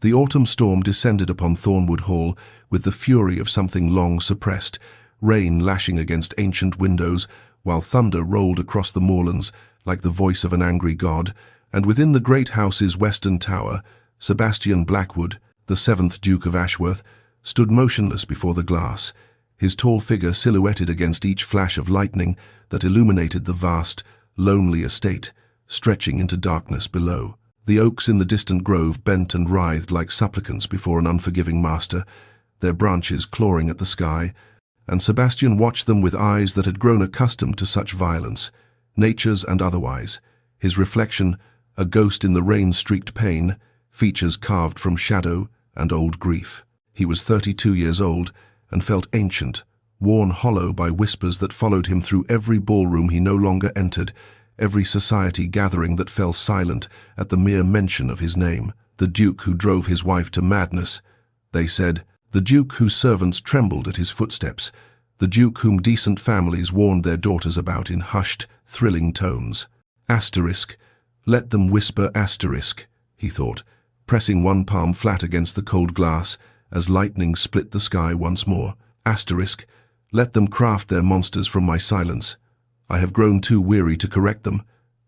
The autumn storm descended upon Thornwood Hall with the fury of something long suppressed, rain lashing against ancient windows, while thunder rolled across the moorlands like the voice of an angry god, and within the great house's western tower, Sebastian Blackwood, the 7th Duke of Ashworth, stood motionless before the glass, his tall figure silhouetted against each flash of lightning that illuminated the vast, lonely estate, stretching into darkness below. The oaks in the distant grove bent and writhed like supplicants before an unforgiving master, their branches clawing at the sky, and Sebastian watched them with eyes that had grown accustomed to such violence, nature's and otherwise, his reflection, a ghost in the rain-streaked pane, features carved from shadow and old grief. He was 32 years old and felt ancient, worn hollow by whispers that followed him through every ballroom he no longer entered, every society gathering that fell silent at the mere mention of his name. The Duke who drove his wife to madness, they said, the Duke whose servants trembled at his footsteps, the Duke whom decent families warned their daughters about in hushed, thrilling tones. Asterisk, let them whisper asterisk, he thought, pressing one palm flat against the cold glass as lightning split the sky once more. Asterisk, let them craft their monsters from my silence. I have grown too weary to correct them.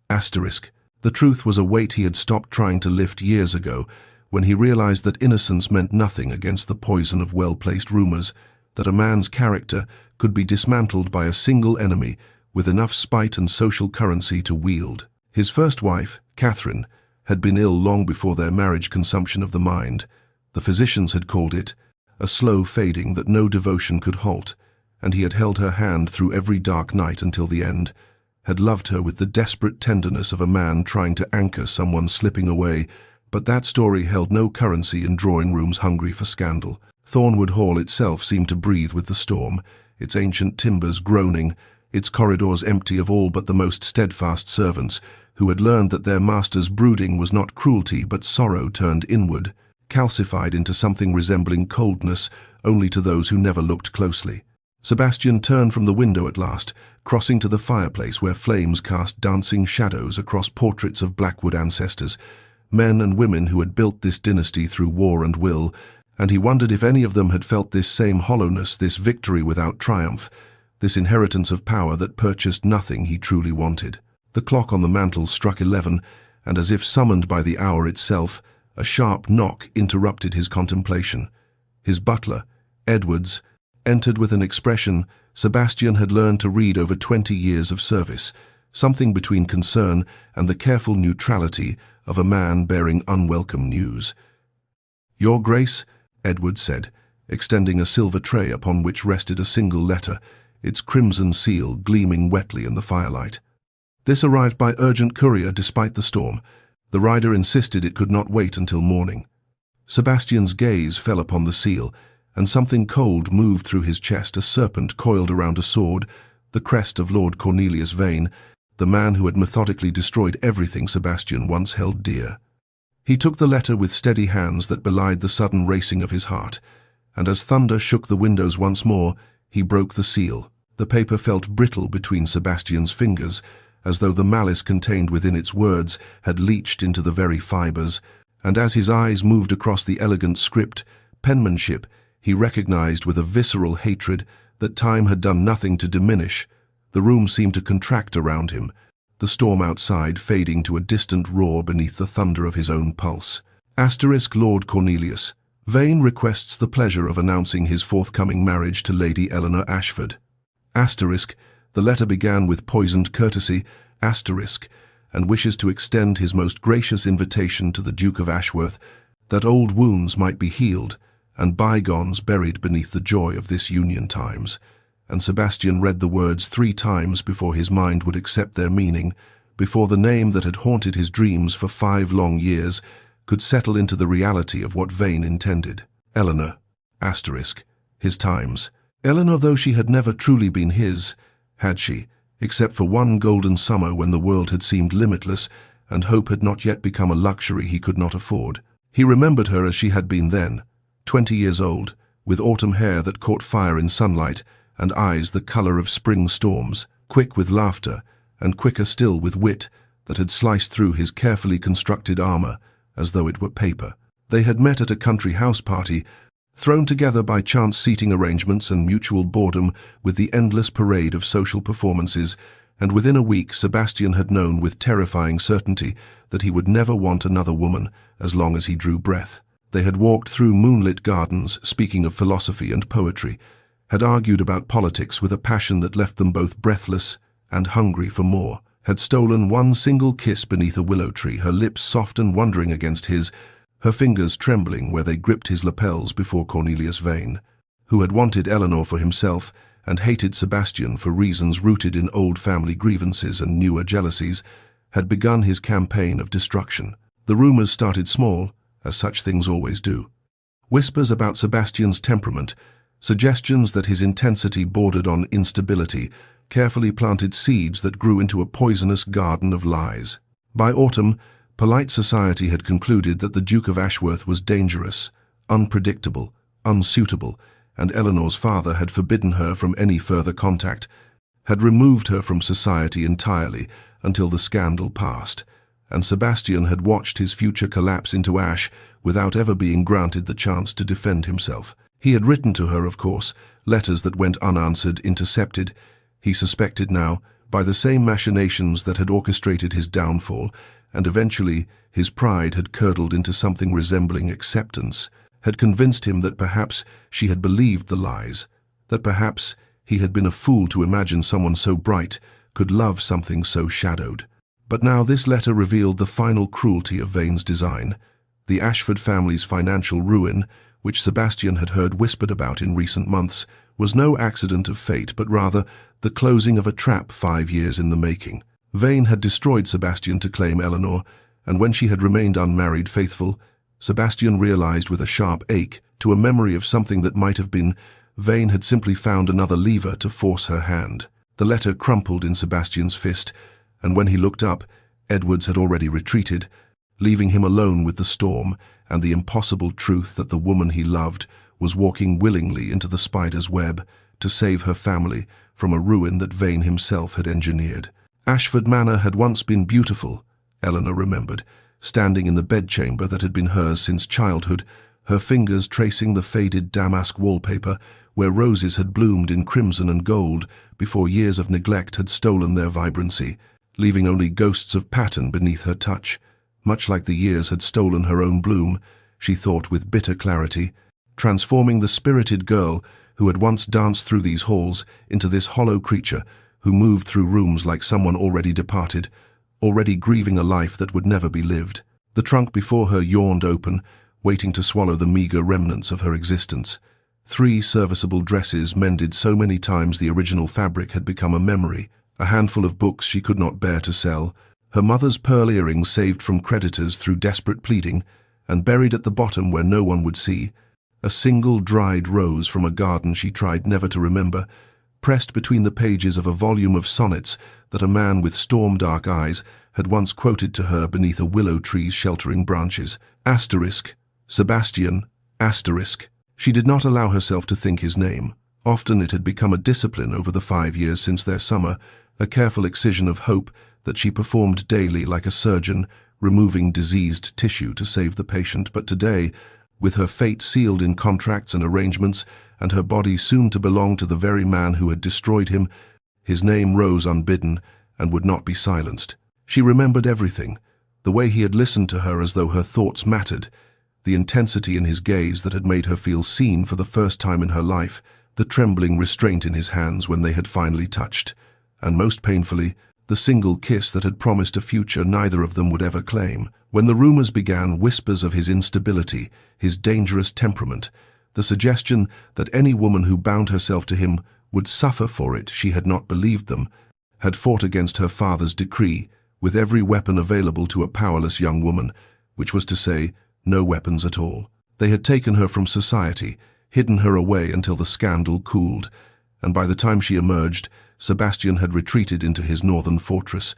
Asterisk, the truth was a weight he had stopped trying to lift years ago, when he realized that innocence meant nothing against the poison of well-placed rumors, that a man's character could be dismantled by a single enemy with enough spite and social currency to wield. His first wife, Catherine, had been ill long before their marriage. Consumption of the mind. The physicians had called it a slow fading that no devotion could halt, and he had held her hand through every dark night until the end, had loved her with the desperate tenderness of a man trying to anchor someone slipping away, but that story held no currency in drawing rooms hungry for scandal. Thornwood Hall itself seemed to breathe with the storm, its ancient timbers groaning, its corridors empty of all but the most steadfast servants, who had learned that their master's brooding was not cruelty but sorrow turned inward, calcified into something resembling coldness only to those who never looked closely. Sebastian turned from the window at last, crossing to the fireplace where flames cast dancing shadows across portraits of Blackwood ancestors, men and women who had built this dynasty through war and will, and he wondered if any of them had felt this same hollowness, this victory without triumph, this inheritance of power that purchased nothing he truly wanted. The clock on the mantel struck 11, and as if summoned by the hour itself, a sharp knock interrupted his contemplation. His butler, Edwards, entered with an expression Sebastian had learned to read over 20 years of service, something between concern and the careful neutrality of a man bearing unwelcome news. "Your Grace," Edwards said, extending a silver tray upon which rested a single letter, its crimson seal gleaming wetly in the firelight. "This arrived by urgent courier despite the storm. The rider insisted it could not wait until morning." Sebastian's gaze fell upon the seal, and something cold moved through his chest. A serpent coiled around a sword, the crest of Lord Cornelius Vane, the man who had methodically destroyed everything Sebastian once held dear. He took the letter with steady hands that belied the sudden racing of his heart, and as thunder shook the windows once more, he broke the seal. The paper felt brittle between Sebastian's fingers, as though the malice contained within its words had leached into the very fibers, and as his eyes moved across the elegant script, penmanship, he recognized with a visceral hatred that time had done nothing to diminish. The room seemed to contract around him, the storm outside fading to a distant roar beneath the thunder of his own pulse. Asterisk Lord Cornelius. Vane requests the pleasure of announcing his forthcoming marriage to Lady Eleanor Ashford. Asterisk. The letter began with poisoned courtesy, asterisk, and wishes to extend his most gracious invitation to the Duke of Ashworth, that old wounds might be healed, and bygones buried beneath the joy of this union times. And Sebastian read the words 3 times before his mind would accept their meaning, before the name that had haunted his dreams for 5 long years could settle into the reality of what Vane intended. Eleanor, asterisk, his times. Eleanor, though she had never truly been his, had she, except for one golden summer when the world had seemed limitless and hope had not yet become a luxury he could not afford. He remembered her as she had been then, 20 years old, with autumn hair that caught fire in sunlight and eyes the color of spring storms, quick with laughter and quicker still with wit that had sliced through his carefully constructed armor as though it were paper. They had met at a country house party, thrown together by chance seating arrangements and mutual boredom with the endless parade of social performances, and within a week Sebastian had known with terrifying certainty that he would never want another woman as long as he drew breath. They had walked through moonlit gardens, speaking of philosophy and poetry, had argued about politics with a passion that left them both breathless and hungry for more, had stolen one single kiss beneath a willow tree, her lips soft and wondering against his, her fingers trembling where they gripped his lapels before Cornelius Vane, who had wanted Eleanor for himself and hated Sebastian for reasons rooted in old family grievances and newer jealousies, had begun his campaign of destruction. The rumors started small, as such things always do. Whispers about Sebastian's temperament, suggestions that his intensity bordered on instability, carefully planted seeds that grew into a poisonous garden of lies. By autumn, polite society had concluded that the Duke of Ashworth was dangerous, unpredictable, unsuitable, and Eleanor's father had forbidden her from any further contact, had removed her from society entirely until the scandal passed, and Sebastian had watched his future collapse into ash without ever being granted the chance to defend himself. He had written to her, of course, letters that went unanswered, intercepted, he suspected now, by the same machinations that had orchestrated his downfall, and eventually his pride had curdled into something resembling acceptance, had convinced him that perhaps she had believed the lies, that perhaps he had been a fool to imagine someone so bright could love something so shadowed. But now this letter revealed the final cruelty of Vane's design, the Ashford family's financial ruin, which Sebastian had heard whispered about in recent months, was no accident of fate, but rather the closing of a trap 5 years in the making. Vane had destroyed Sebastian to claim Eleanor, and when she had remained unmarried faithful, Sebastian realized with a sharp ache, to a memory of something that might have been, Vane had simply found another lever to force her hand. The letter crumpled in Sebastian's fist, and when he looked up, Edwards had already retreated, leaving him alone with the storm and the impossible truth that the woman he loved was walking willingly into the spider's web to save her family from a ruin that Vane himself had engineered. Ashford Manor had once been beautiful, Eleanor remembered, standing in the bedchamber that had been hers since childhood, her fingers tracing the faded damask wallpaper where roses had bloomed in crimson and gold before years of neglect had stolen their vibrancy, leaving only ghosts of pattern beneath her touch. Much like the years had stolen her own bloom, she thought with bitter clarity, transforming the spirited girl who had once danced through these halls into this hollow creature who moved through rooms like someone already departed, already grieving a life that would never be lived. The trunk before her yawned open, waiting to swallow the meager remnants of her existence. 3 serviceable dresses mended so many times the original fabric had become a memory, a handful of books she could not bear to sell, her mother's pearl earrings saved from creditors through desperate pleading, and buried at the bottom where no one would see, a single dried rose from a garden she tried never to remember, pressed between the pages of a volume of sonnets that a man with storm-dark eyes had once quoted to her beneath a willow tree's sheltering branches. Asterisk, Sebastian, asterisk. She did not allow herself to think his name. Often it had become a discipline over the 5 years since their summer, a careful excision of hope that she performed daily like a surgeon, removing diseased tissue to save the patient. But today, with her fate sealed in contracts and arrangements, and her body soon to belong to the very man who had destroyed him, his name rose unbidden and would not be silenced. She remembered everything, the way he had listened to her as though her thoughts mattered, the intensity in his gaze that had made her feel seen for the first time in her life, the trembling restraint in his hands when they had finally touched, and most painfully, the single kiss that had promised a future neither of them would ever claim. When the rumors began, whispers of his instability, his dangerous temperament, the suggestion that any woman who bound herself to him would suffer for it, she had not believed them, had fought against her father's decree with every weapon available to a powerless young woman, which was to say, no weapons at all. They had taken her from society, hidden her away until the scandal cooled, and by the time she emerged, Sebastian had retreated into his northern fortress,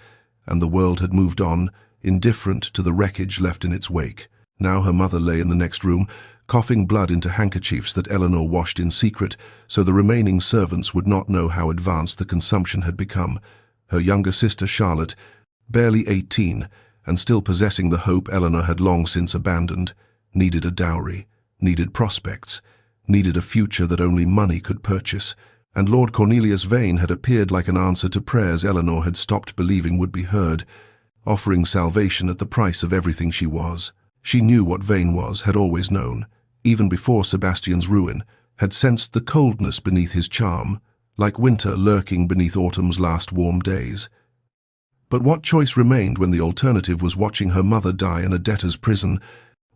and the world had moved on, indifferent to the wreckage left in its wake. Now her mother lay in the next room, coughing blood into handkerchiefs that Eleanor washed in secret, so the remaining servants would not know how advanced the consumption had become. Her younger sister Charlotte, barely 18, and still possessing the hope Eleanor had long since abandoned, needed a dowry, needed prospects, needed a future that only money could purchase. And Lord Cornelius Vane had appeared like an answer to prayers Eleanor had stopped believing would be heard, offering salvation at the price of everything she was. She knew what Vane was, had always known, even before Sebastian's ruin, had sensed the coldness beneath his charm, like winter lurking beneath autumn's last warm days. But what choice remained when the alternative was watching her mother die in a debtor's prison,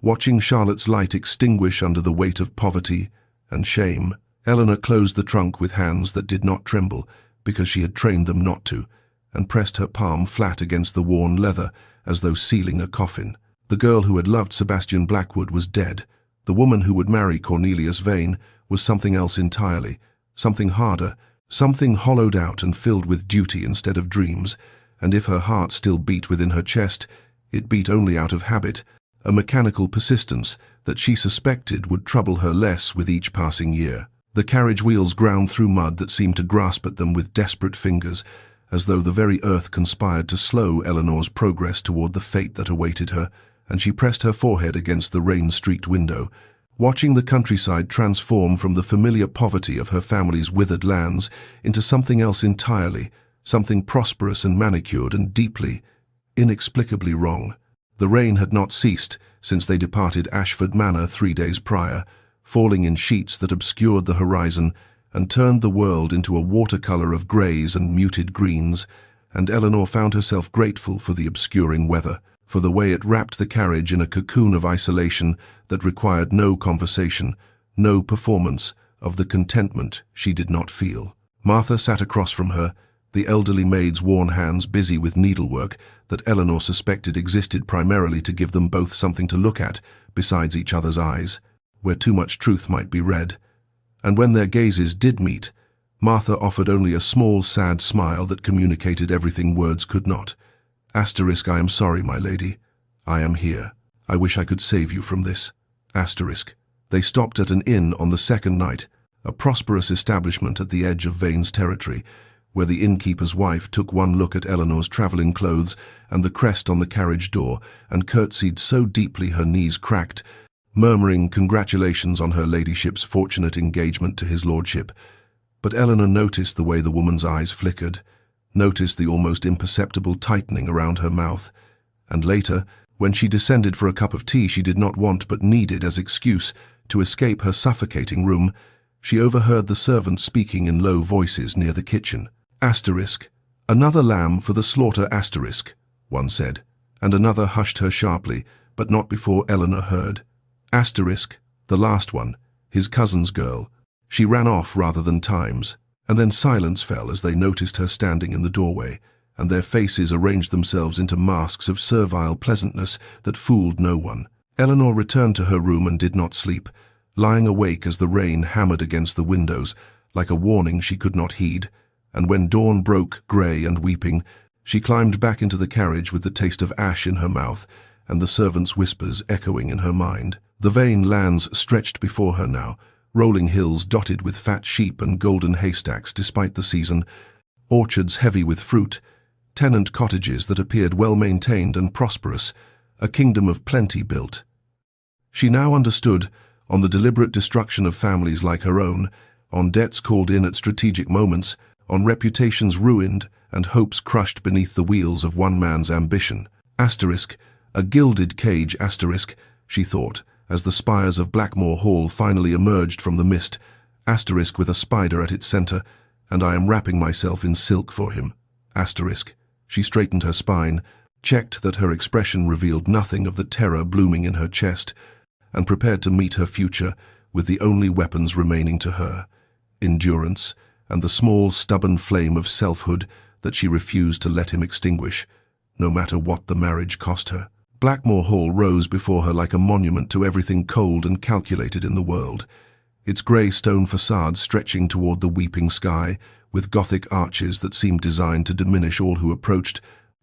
watching Charlotte's light extinguish under the weight of poverty and shame? Eleanor closed the trunk with hands that did not tremble, because she had trained them not to, and pressed her palm flat against the worn leather, as though sealing a coffin. The girl who had loved Sebastian Blackwood was dead. The woman who would marry Cornelius Vane was something else entirely, something harder, something hollowed out and filled with duty instead of dreams, and if her heart still beat within her chest, it beat only out of habit, a mechanical persistence that she suspected would trouble her less with each passing year. The carriage wheels ground through mud that seemed to grasp at them with desperate fingers, as though the very earth conspired to slow Eleanor's progress toward the fate that awaited her, and she pressed her forehead against the rain-streaked window, watching the countryside transform from the familiar poverty of her family's withered lands into something else entirely, something prosperous and manicured and deeply, inexplicably wrong. The rain had not ceased since they departed Ashford Manor 3 days prior, falling in sheets that obscured the horizon and turned the world into a watercolor of greys and muted greens, and Eleanor found herself grateful for the obscuring weather, for the way it wrapped the carriage in a cocoon of isolation that required no conversation, no performance of the contentment she did not feel. Martha sat across from her, the elderly maid's worn hands busy with needlework that Eleanor suspected existed primarily to give them both something to look at besides each other's eyes, where too much truth might be read. And when their gazes did meet, Martha offered only a small, sad smile that communicated everything words could not. Asterisk, I am sorry, my lady. I am here. I wish I could save you from this. Asterisk. They stopped at an inn on the second night, a prosperous establishment at the edge of Vane's territory, where the innkeeper's wife took one look at Eleanor's travelling clothes and the crest on the carriage door and curtsied so deeply her knees cracked, murmuring congratulations on her ladyship's fortunate engagement to his lordship. But Eleanor noticed the way the woman's eyes flickered, noticed the almost imperceptible tightening around her mouth, and later, when she descended for a cup of tea she did not want but needed as excuse to escape her suffocating room, she overheard the servants speaking in low voices near the kitchen. Asterisk. Another lamb for the slaughter, asterisk, one said, and another hushed her sharply, but not before Eleanor heard. Asterisk, the last one, his cousin's girl. She ran off rather than times, and then silence fell as they noticed her standing in the doorway, and their faces arranged themselves into masks of servile pleasantness that fooled no one. Eleanor returned to her room and did not sleep, lying awake as the rain hammered against the windows, like a warning she could not heed, and when dawn broke, grey and weeping, she climbed back into the carriage with the taste of ash in her mouth and the servants' whispers echoing in her mind. The Vane lands stretched before her now, rolling hills dotted with fat sheep and golden haystacks despite the season, orchards heavy with fruit, tenant cottages that appeared well-maintained and prosperous, a kingdom of plenty built. She now understood, on the deliberate destruction of families like her own, on debts called in at strategic moments, on reputations ruined and hopes crushed beneath the wheels of one man's ambition. Asterisk, a gilded cage, asterisk, she thought, as the spires of Blackmore Hall finally emerged from the mist, asterisk with a spider at its center, and I am wrapping myself in silk for him. Asterisk. She straightened her spine, checked that her expression revealed nothing of the terror blooming in her chest, and prepared to meet her future with the only weapons remaining to her, endurance and the small, stubborn flame of selfhood that she refused to let him extinguish, no matter what the marriage cost her. Blackmore Hall rose before her like a monument to everything cold and calculated in the world, its grey stone facade stretching toward the weeping sky, with Gothic arches that seemed designed to diminish all who approached,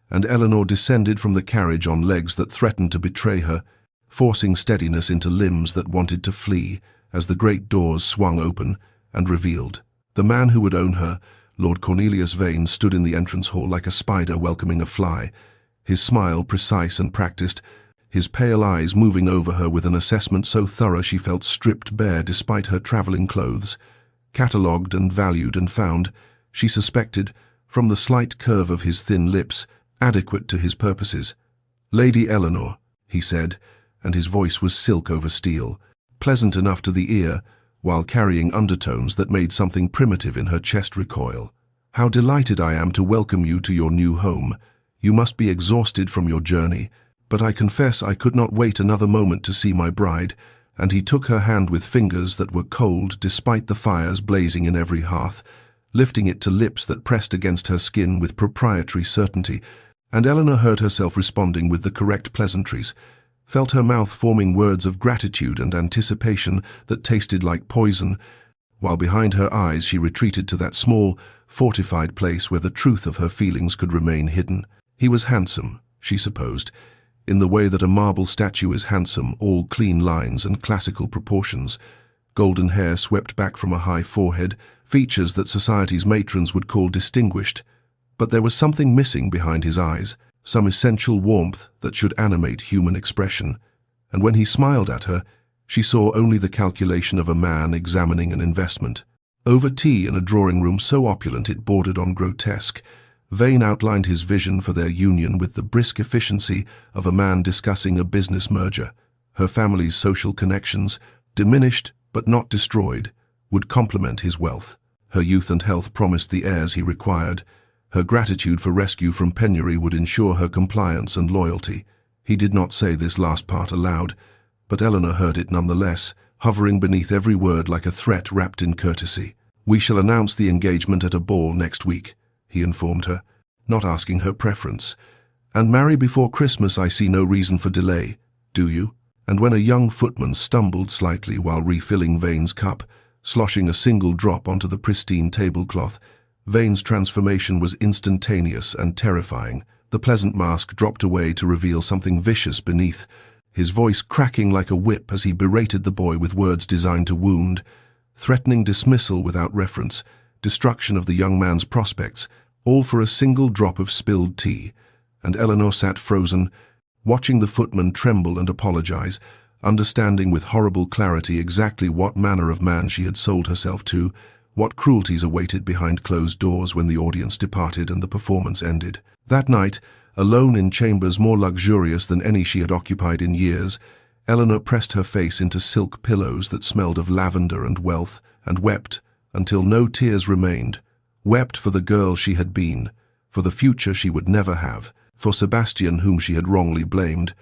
and Eleanor descended from the carriage on legs that threatened to betray her, forcing steadiness into limbs that wanted to flee as the great doors swung open and revealed. The man who would own her, Lord Cornelius Vane, stood in the entrance hall like a spider welcoming a fly, his smile precise and practiced, his pale eyes moving over her with an assessment so thorough she felt stripped bare despite her travelling clothes. Catalogued and valued and found, she suspected, from the slight curve of his thin lips, adequate to his purposes. "Lady Eleanor," he said, and his voice was silk over steel, pleasant enough to the ear, while carrying undertones that made something primitive in her chest recoil. "How delighted I am to welcome you to your new home. You must be exhausted from your journey, but I confess I could not wait another moment to see my bride," and he took her hand with fingers that were cold despite the fires blazing in every hearth, lifting it to lips that pressed against her skin with proprietary certainty, and Eleanor heard herself responding with the correct pleasantries, felt her mouth forming words of gratitude and anticipation that tasted like poison, while behind her eyes she retreated to that small, fortified place where the truth of her feelings could remain hidden. He was handsome, she supposed, in the way that a marble statue is handsome, all clean lines and classical proportions. Golden hair swept back from a high forehead, features that society's matrons would call distinguished. But there was something missing behind his eyes, some essential warmth that should animate human expression. And when he smiled at her, she saw only the calculation of a man examining an investment. Over tea in a drawing room so opulent it bordered on grotesque, Vane outlined his vision for their union with the brisk efficiency of a man discussing a business merger. Her family's social connections, diminished but not destroyed, would complement his wealth. Her youth and health promised the heirs he required. Her gratitude for rescue from penury would ensure her compliance and loyalty. He did not say this last part aloud, but Eleanor heard it nonetheless, hovering beneath every word like a threat wrapped in courtesy. "We shall announce the engagement at a ball next week," he informed her, not asking her preference. "And marry before Christmas. I see no reason for delay, do you?" And when a young footman stumbled slightly while refilling Vane's cup, sloshing a single drop onto the pristine tablecloth, Vane's transformation was instantaneous and terrifying. The pleasant mask dropped away to reveal something vicious beneath, his voice cracking like a whip as he berated the boy with words designed to wound, threatening dismissal without reference, destruction of the young man's prospects, all for a single drop of spilled tea. And Eleanor sat frozen, watching the footman tremble and apologize, understanding with horrible clarity exactly what manner of man she had sold herself to, what cruelties awaited behind closed doors when the audience departed and the performance ended. That night, alone in chambers more luxurious than any she had occupied in years, Eleanor pressed her face into silk pillows that smelled of lavender and wealth, and wept until no tears remained, wept for the girl she had been, for the future she would never have, for Sebastian whom she had wrongly blamed,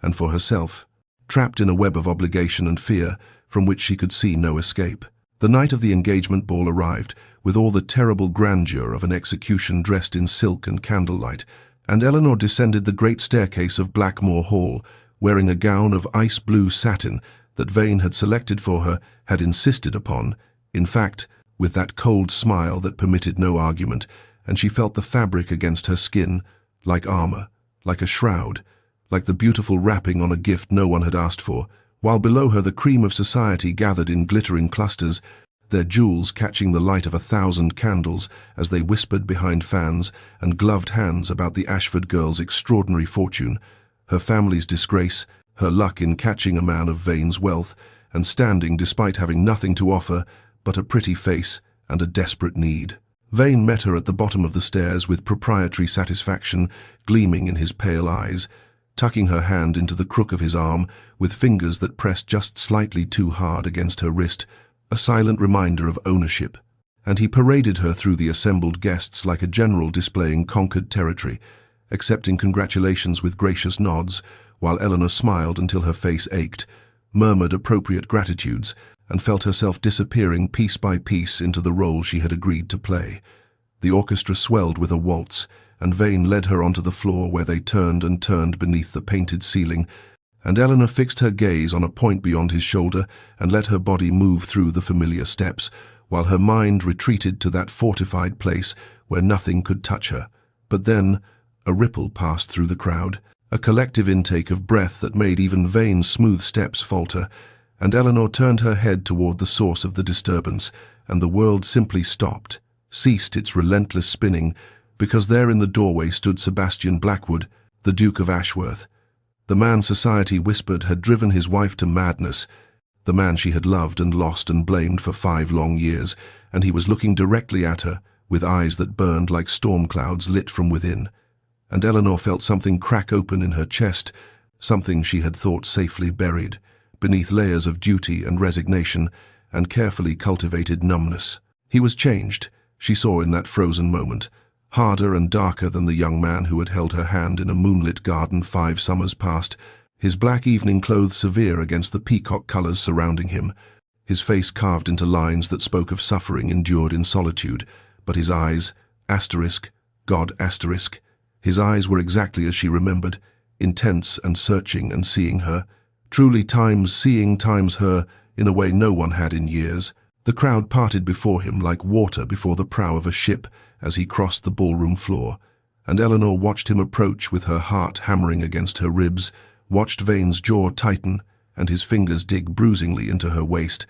and for herself, trapped in a web of obligation and fear from which she could see no escape. The night of the engagement ball arrived, with all the terrible grandeur of an execution dressed in silk and candlelight, and Eleanor descended the great staircase of Blackmore Hall, wearing a gown of ice-blue satin that Vane had selected for her, had insisted upon, in fact, with that cold smile that permitted no argument, and she felt the fabric against her skin, like armor, like a shroud, like the beautiful wrapping on a gift no one had asked for, while below her the cream of society gathered in glittering clusters, their jewels catching the light of 1,000 candles as they whispered behind fans and gloved hands about the Ashford girl's extraordinary fortune, her family's disgrace, her luck in catching a man of Vane's wealth, and standing despite having nothing to offer but a pretty face and a desperate need. Vane met her at the bottom of the stairs with proprietary satisfaction gleaming in his pale eyes, tucking her hand into the crook of his arm with fingers that pressed just slightly too hard against her wrist, a silent reminder of ownership. And he paraded her through the assembled guests like a general displaying conquered territory, accepting congratulations with gracious nods, while Eleanor smiled until her face ached, murmured appropriate gratitudes, and felt herself disappearing piece by piece into the role she had agreed to play. The orchestra swelled with a waltz, and Vane led her onto the floor where they turned and turned beneath the painted ceiling, and Eleanor fixed her gaze on a point beyond his shoulder and let her body move through the familiar steps, while her mind retreated to that fortified place where nothing could touch her. But then a ripple passed through the crowd, a collective intake of breath that made even Vane's smooth steps falter, and Eleanor turned her head toward the source of the disturbance, and the world simply stopped, ceased its relentless spinning, because there in the doorway stood Sebastian Blackwood, the Duke of Ashworth. The man society whispered had driven his wife to madness, the man she had loved and lost and blamed for 5 long years, and he was looking directly at her, with eyes that burned like storm clouds lit from within. And Eleanor felt something crack open in her chest, something she had thought safely buried, beneath layers of duty and resignation and carefully cultivated numbness. He was changed, she saw in that frozen moment, harder and darker than the young man who had held her hand in a moonlit garden 5 summers past, his black evening clothes severe against the peacock colors surrounding him, his face carved into lines that spoke of suffering endured in solitude, but his eyes, God, his eyes were exactly as she remembered, intense and searching and seeing her, truly times seeing times her, in a way no one had in years. The crowd parted before him like water before the prow of a ship as he crossed the ballroom floor, and Eleanor watched him approach with her heart hammering against her ribs, watched Vane's jaw tighten and his fingers dig bruisingly into her waist,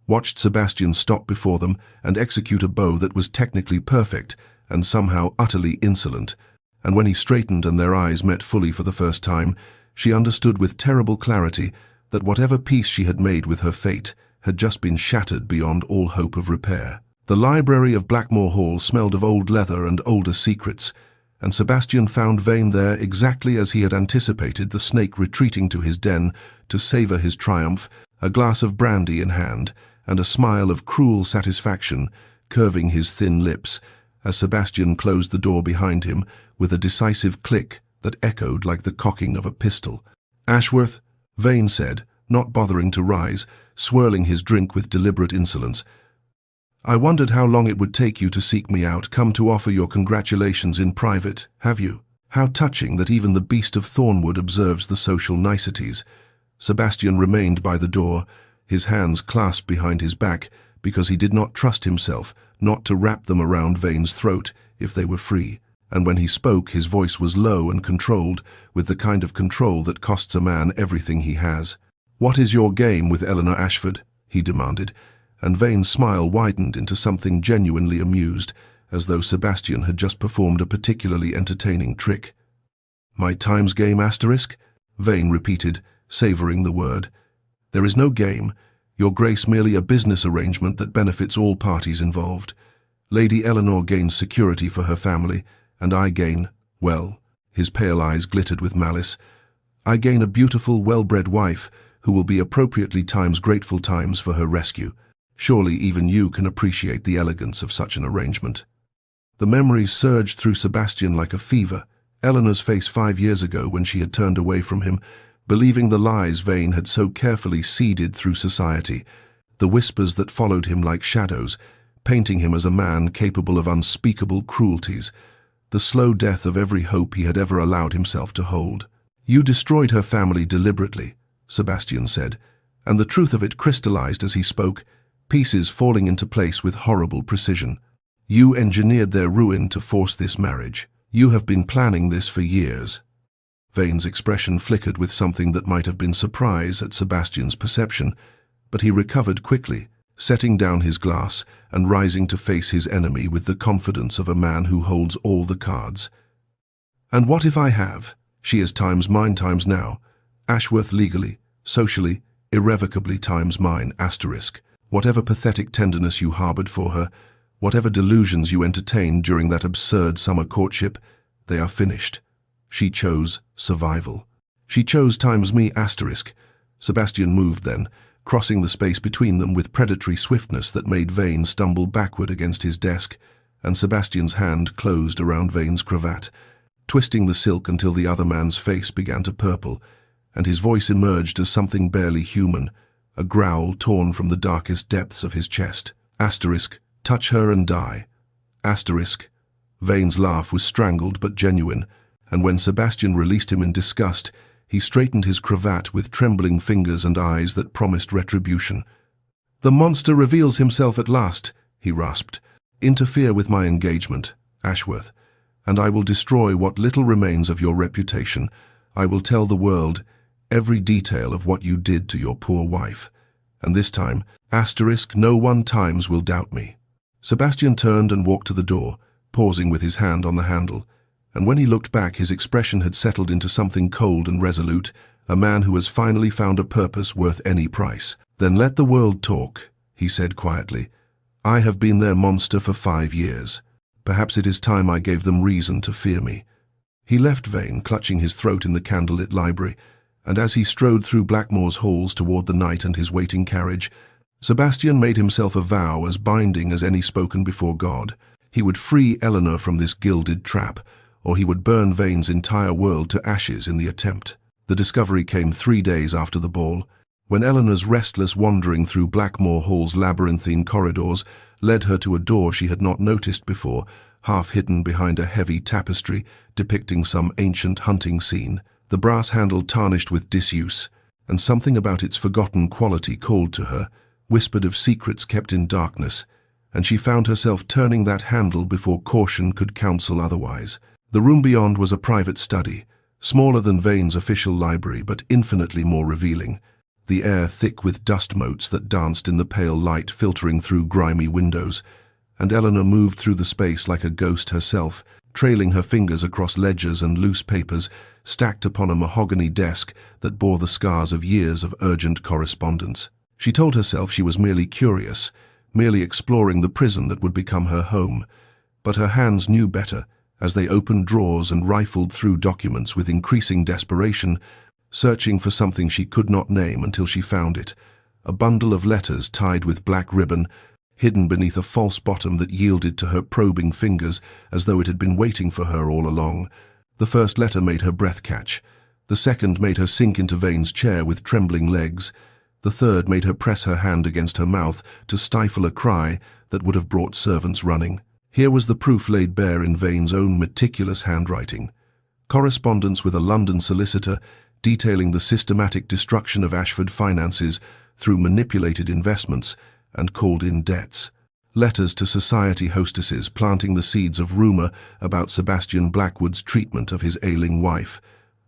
watched Sebastian stop before them and execute a bow that was technically perfect and somehow utterly insolent, and when he straightened and their eyes met fully for the first time, she understood with terrible clarity that whatever peace she had made with her fate had just been shattered beyond all hope of repair. The library of Blackmore Hall smelled of old leather and older secrets, and Sebastian found Vane there exactly as he had anticipated, the snake retreating to his den to savor his triumph, a glass of brandy in hand, and a smile of cruel satisfaction curving his thin lips, as Sebastian closed the door behind him with a decisive click that echoed like the cocking of a pistol. "Ashworth," Vane said, not bothering to rise, swirling his drink with deliberate insolence, "I wondered how long it would take you to seek me out, come to offer your congratulations in private, have you? How touching that even the beast of Thornwood observes the social niceties." Sebastian remained by the door, his hands clasped behind his back, because he did not trust himself not to wrap them around Vane's throat if they were free, and when he spoke his voice was low and controlled, with the kind of control that costs a man everything he has. "What is your game with Eleanor Ashford?" he demanded, and Vane's smile widened into something genuinely amused, as though Sebastian had just performed a particularly entertaining trick. "My times game, asterisk?" Vane repeated, savoring the word. "There is no game, your grace merely a business arrangement that benefits all parties involved. Lady Eleanor gains security for her family, and I gain, well," his pale eyes glittered with malice, "I gain a beautiful, well-bred wife who will be appropriately times grateful times for her rescue. Surely even you can appreciate the elegance of such an arrangement." The memories surged through Sebastian like a fever. Eleanor's face 5 years ago when she had turned away from him, believing the lies Vane had so carefully seeded through society, the whispers that followed him like shadows, painting him as a man capable of unspeakable cruelties, the slow death of every hope he had ever allowed himself to hold. "You destroyed her family deliberately," Sebastian said, and the truth of it crystallized as he spoke, pieces falling into place with horrible precision. "You engineered their ruin to force this marriage. You have been planning this for years." Vane's expression flickered with something that might have been surprise at Sebastian's perception, but he recovered quickly, setting down his glass and rising to face his enemy with the confidence of a man who holds all the cards. "And what if I have? She is times mine times now. Ashworth legally, socially, irrevocably times mine, asterisk. Whatever pathetic tenderness you harbored for her, whatever delusions you entertained during that absurd summer courtship, they are finished. She chose survival. She chose times me, asterisk." Sebastian moved then, crossing the space between them with predatory swiftness that made Vane stumble backward against his desk, and Sebastian's hand closed around Vane's cravat, twisting the silk until the other man's face began to purple, and his voice emerged as something barely human, a growl torn from the darkest depths of his chest. Asterisk, touch her and die. Asterisk. Vane's laugh was strangled but genuine, and when Sebastian released him in disgust, he straightened his cravat with trembling fingers and eyes that promised retribution. "The monster reveals himself at last," he rasped. "Interfere with my engagement, Ashworth, and I will destroy what little remains of your reputation. I will tell the world every detail of what you did to your poor wife. And this time, asterisk, no one times will doubt me." Sebastian turned and walked to the door, pausing with his hand on the handle, and when he looked back his expression had settled into something cold and resolute, a man who has finally found a purpose worth any price. "Then let the world talk," he said quietly. "I have been their monster for 5 years. Perhaps it is time I gave them reason to fear me." He left Vane, clutching his throat in the candlelit library, and as he strode through Blackmore's halls toward the knight and his waiting carriage, Sebastian made himself a vow as binding as any spoken before God. He would free Eleanor from this gilded trap, or he would burn Vane's entire world to ashes in the attempt. The discovery came 3 days after the ball, when Eleanor's restless wandering through Blackmore Hall's labyrinthine corridors led her to a door she had not noticed before, half hidden behind a heavy tapestry depicting some ancient hunting scene. The brass handle tarnished with disuse, and something about its forgotten quality called to her, whispered of secrets kept in darkness, and she found herself turning that handle before caution could counsel otherwise. The room beyond was a private study, smaller than Vane's official library but infinitely more revealing, the air thick with dust motes that danced in the pale light filtering through grimy windows, and Eleanor moved through the space like a ghost herself, trailing her fingers across ledgers and loose papers stacked upon a mahogany desk that bore the scars of years of urgent correspondence. She told herself she was merely curious, merely exploring the prison that would become her home, but her hands knew better as they opened drawers and rifled through documents with increasing desperation, searching for something she could not name until she found it, a bundle of letters tied with black ribbon, hidden beneath a false bottom that yielded to her probing fingers as though it had been waiting for her all along. The first letter made her breath catch. The second made her sink into Vane's chair with trembling legs. The third made her press her hand against her mouth to stifle a cry that would have brought servants running. Here was the proof laid bare in Vane's own meticulous handwriting. Correspondence with a London solicitor detailing the systematic destruction of Ashford finances through manipulated investments and called-in debts. Letters to society hostesses planting the seeds of rumour about Sebastian Blackwood's treatment of his ailing wife.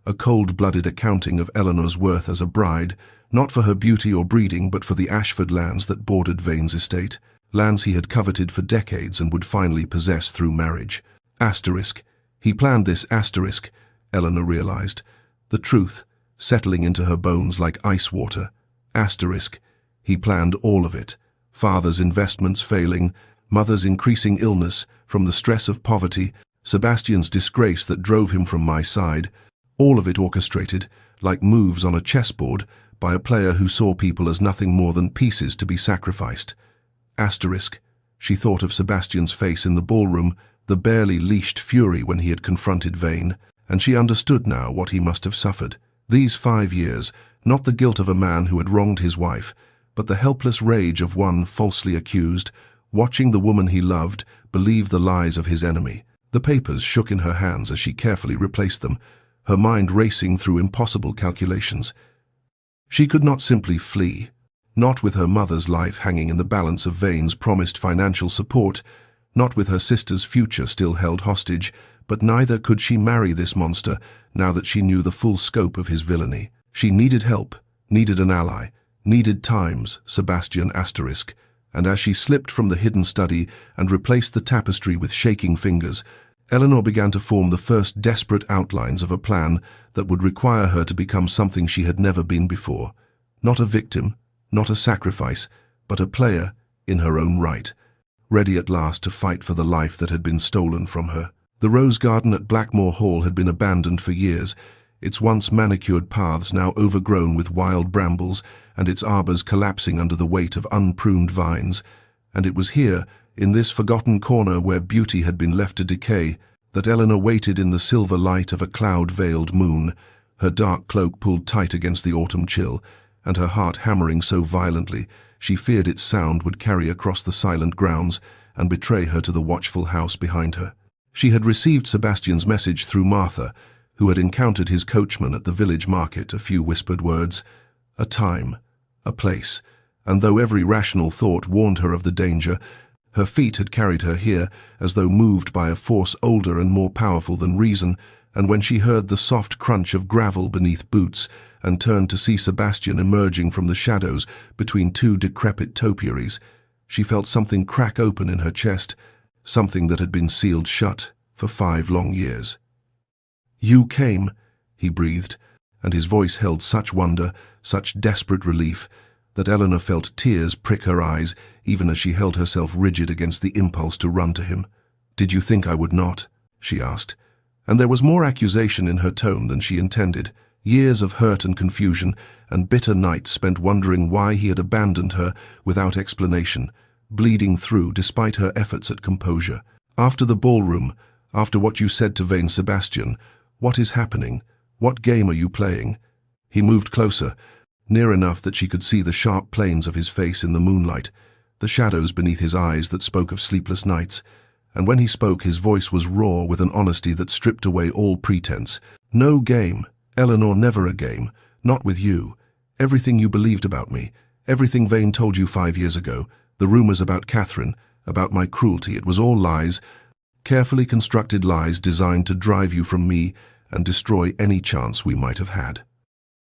A cold-blooded accounting of Eleanor's worth as a bride, not for her beauty or breeding but for the Ashford lands that bordered Vane's estate, lands he had coveted for decades and would finally possess through marriage. Asterisk. He planned this asterisk, Eleanor realized, the truth settling into her bones like ice water. Asterisk. He planned all of it. Father's investments failing, mother's increasing illness from the stress of poverty, Sebastian's disgrace that drove him from my side, all of it orchestrated, like moves on a chessboard, by a player who saw people as nothing more than pieces to be sacrificed. Asterisk. She thought of Sebastian's face in the ballroom, the barely leashed fury when he had confronted Vane, and she understood now what he must have suffered. These 5 years, not the guilt of a man who had wronged his wife, but the helpless rage of one falsely accused, watching the woman he loved believe the lies of his enemy. The papers shook in her hands as she carefully replaced them, her mind racing through impossible calculations. She could not simply flee, not with her mother's life hanging in the balance of Vane's promised financial support, not with her sister's future still held hostage, but neither could she marry this monster now that she knew the full scope of his villainy. She needed help, needed an ally, needed times, Sebastian asterisk, and as she slipped from the hidden study and replaced the tapestry with shaking fingers, Eleanor began to form the first desperate outlines of a plan that would require her to become something she had never been before. Not a victim, not a sacrifice, but a player in her own right, ready at last to fight for the life that had been stolen from her. The rose garden at Blackmore Hall had been abandoned for years, its once manicured paths now overgrown with wild brambles and its arbors collapsing under the weight of unpruned vines, and it was here, in this forgotten corner where beauty had been left to decay, that Eleanor waited in the silver light of a cloud-veiled moon, her dark cloak pulled tight against the autumn chill, and her heart hammering so violently she feared its sound would carry across the silent grounds and betray her to the watchful house behind her. She had received Sebastian's message through Martha, who had encountered his coachman at the village market, a few whispered words, a time, a place, and though every rational thought warned her of the danger, her feet had carried her here as though moved by a force older and more powerful than reason, and when she heard the soft crunch of gravel beneath boots and turned to see Sebastian emerging from the shadows between two decrepit topiaries, she felt something crack open in her chest, something that had been sealed shut for 5 long years. "You came," he breathed, and his voice held such wonder, such desperate relief, that Eleanor felt tears prick her eyes even as she held herself rigid against the impulse to run to him. "Did you think I would not?" she asked, and there was more accusation in her tone than she intended. Years of hurt and confusion, and bitter nights spent wondering why he had abandoned her without explanation, bleeding through despite her efforts at composure. "After the ballroom, after what you said to vain Sebastian, what is happening? What game are you playing?" He moved closer, near enough that she could see the sharp planes of his face in the moonlight, the shadows beneath his eyes that spoke of sleepless nights, and when he spoke his voice was raw with an honesty that stripped away all pretense. "No game. Eleanor, never a game. Not with you. Everything you believed about me, everything Vane told you 5 years ago, the rumors about Catherine, about my cruelty, it was all lies, carefully constructed lies designed to drive you from me and destroy any chance we might have had."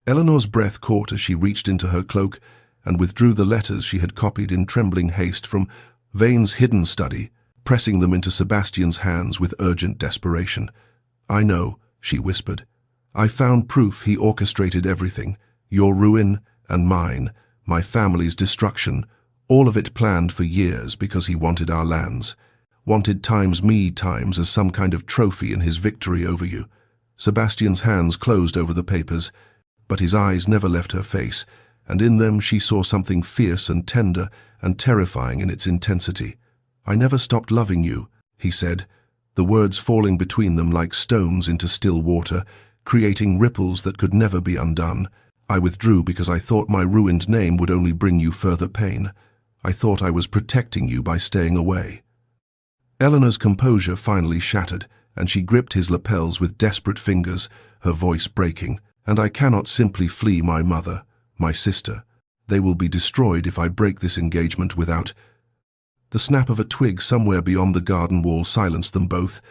Eleanor's breath caught as she reached into her cloak and withdrew the letters she had copied in trembling haste from Vane's hidden study, pressing them into Sebastian's hands with urgent desperation. "I know," she whispered. "I found proof he orchestrated everything, your ruin and mine, my family's destruction, all of it planned for years because he wanted our lands, wanted times me times as some kind of trophy in his victory over you." Sebastian's hands closed over the papers, but his eyes never left her face, and in them she saw something fierce and tender and terrifying in its intensity. "I never stopped loving you," he said, the words falling between them like stones into still water, creating ripples that could never be undone. "I withdrew because I thought my ruined name would only bring you further pain. I thought I was protecting you by staying away." Eleanor's composure finally shattered, and she gripped his lapels with desperate fingers, her voice breaking. "And I cannot simply flee my mother, my sister. They will be destroyed if I break this engagement without—" The snap of a twig somewhere beyond the garden wall silenced them both,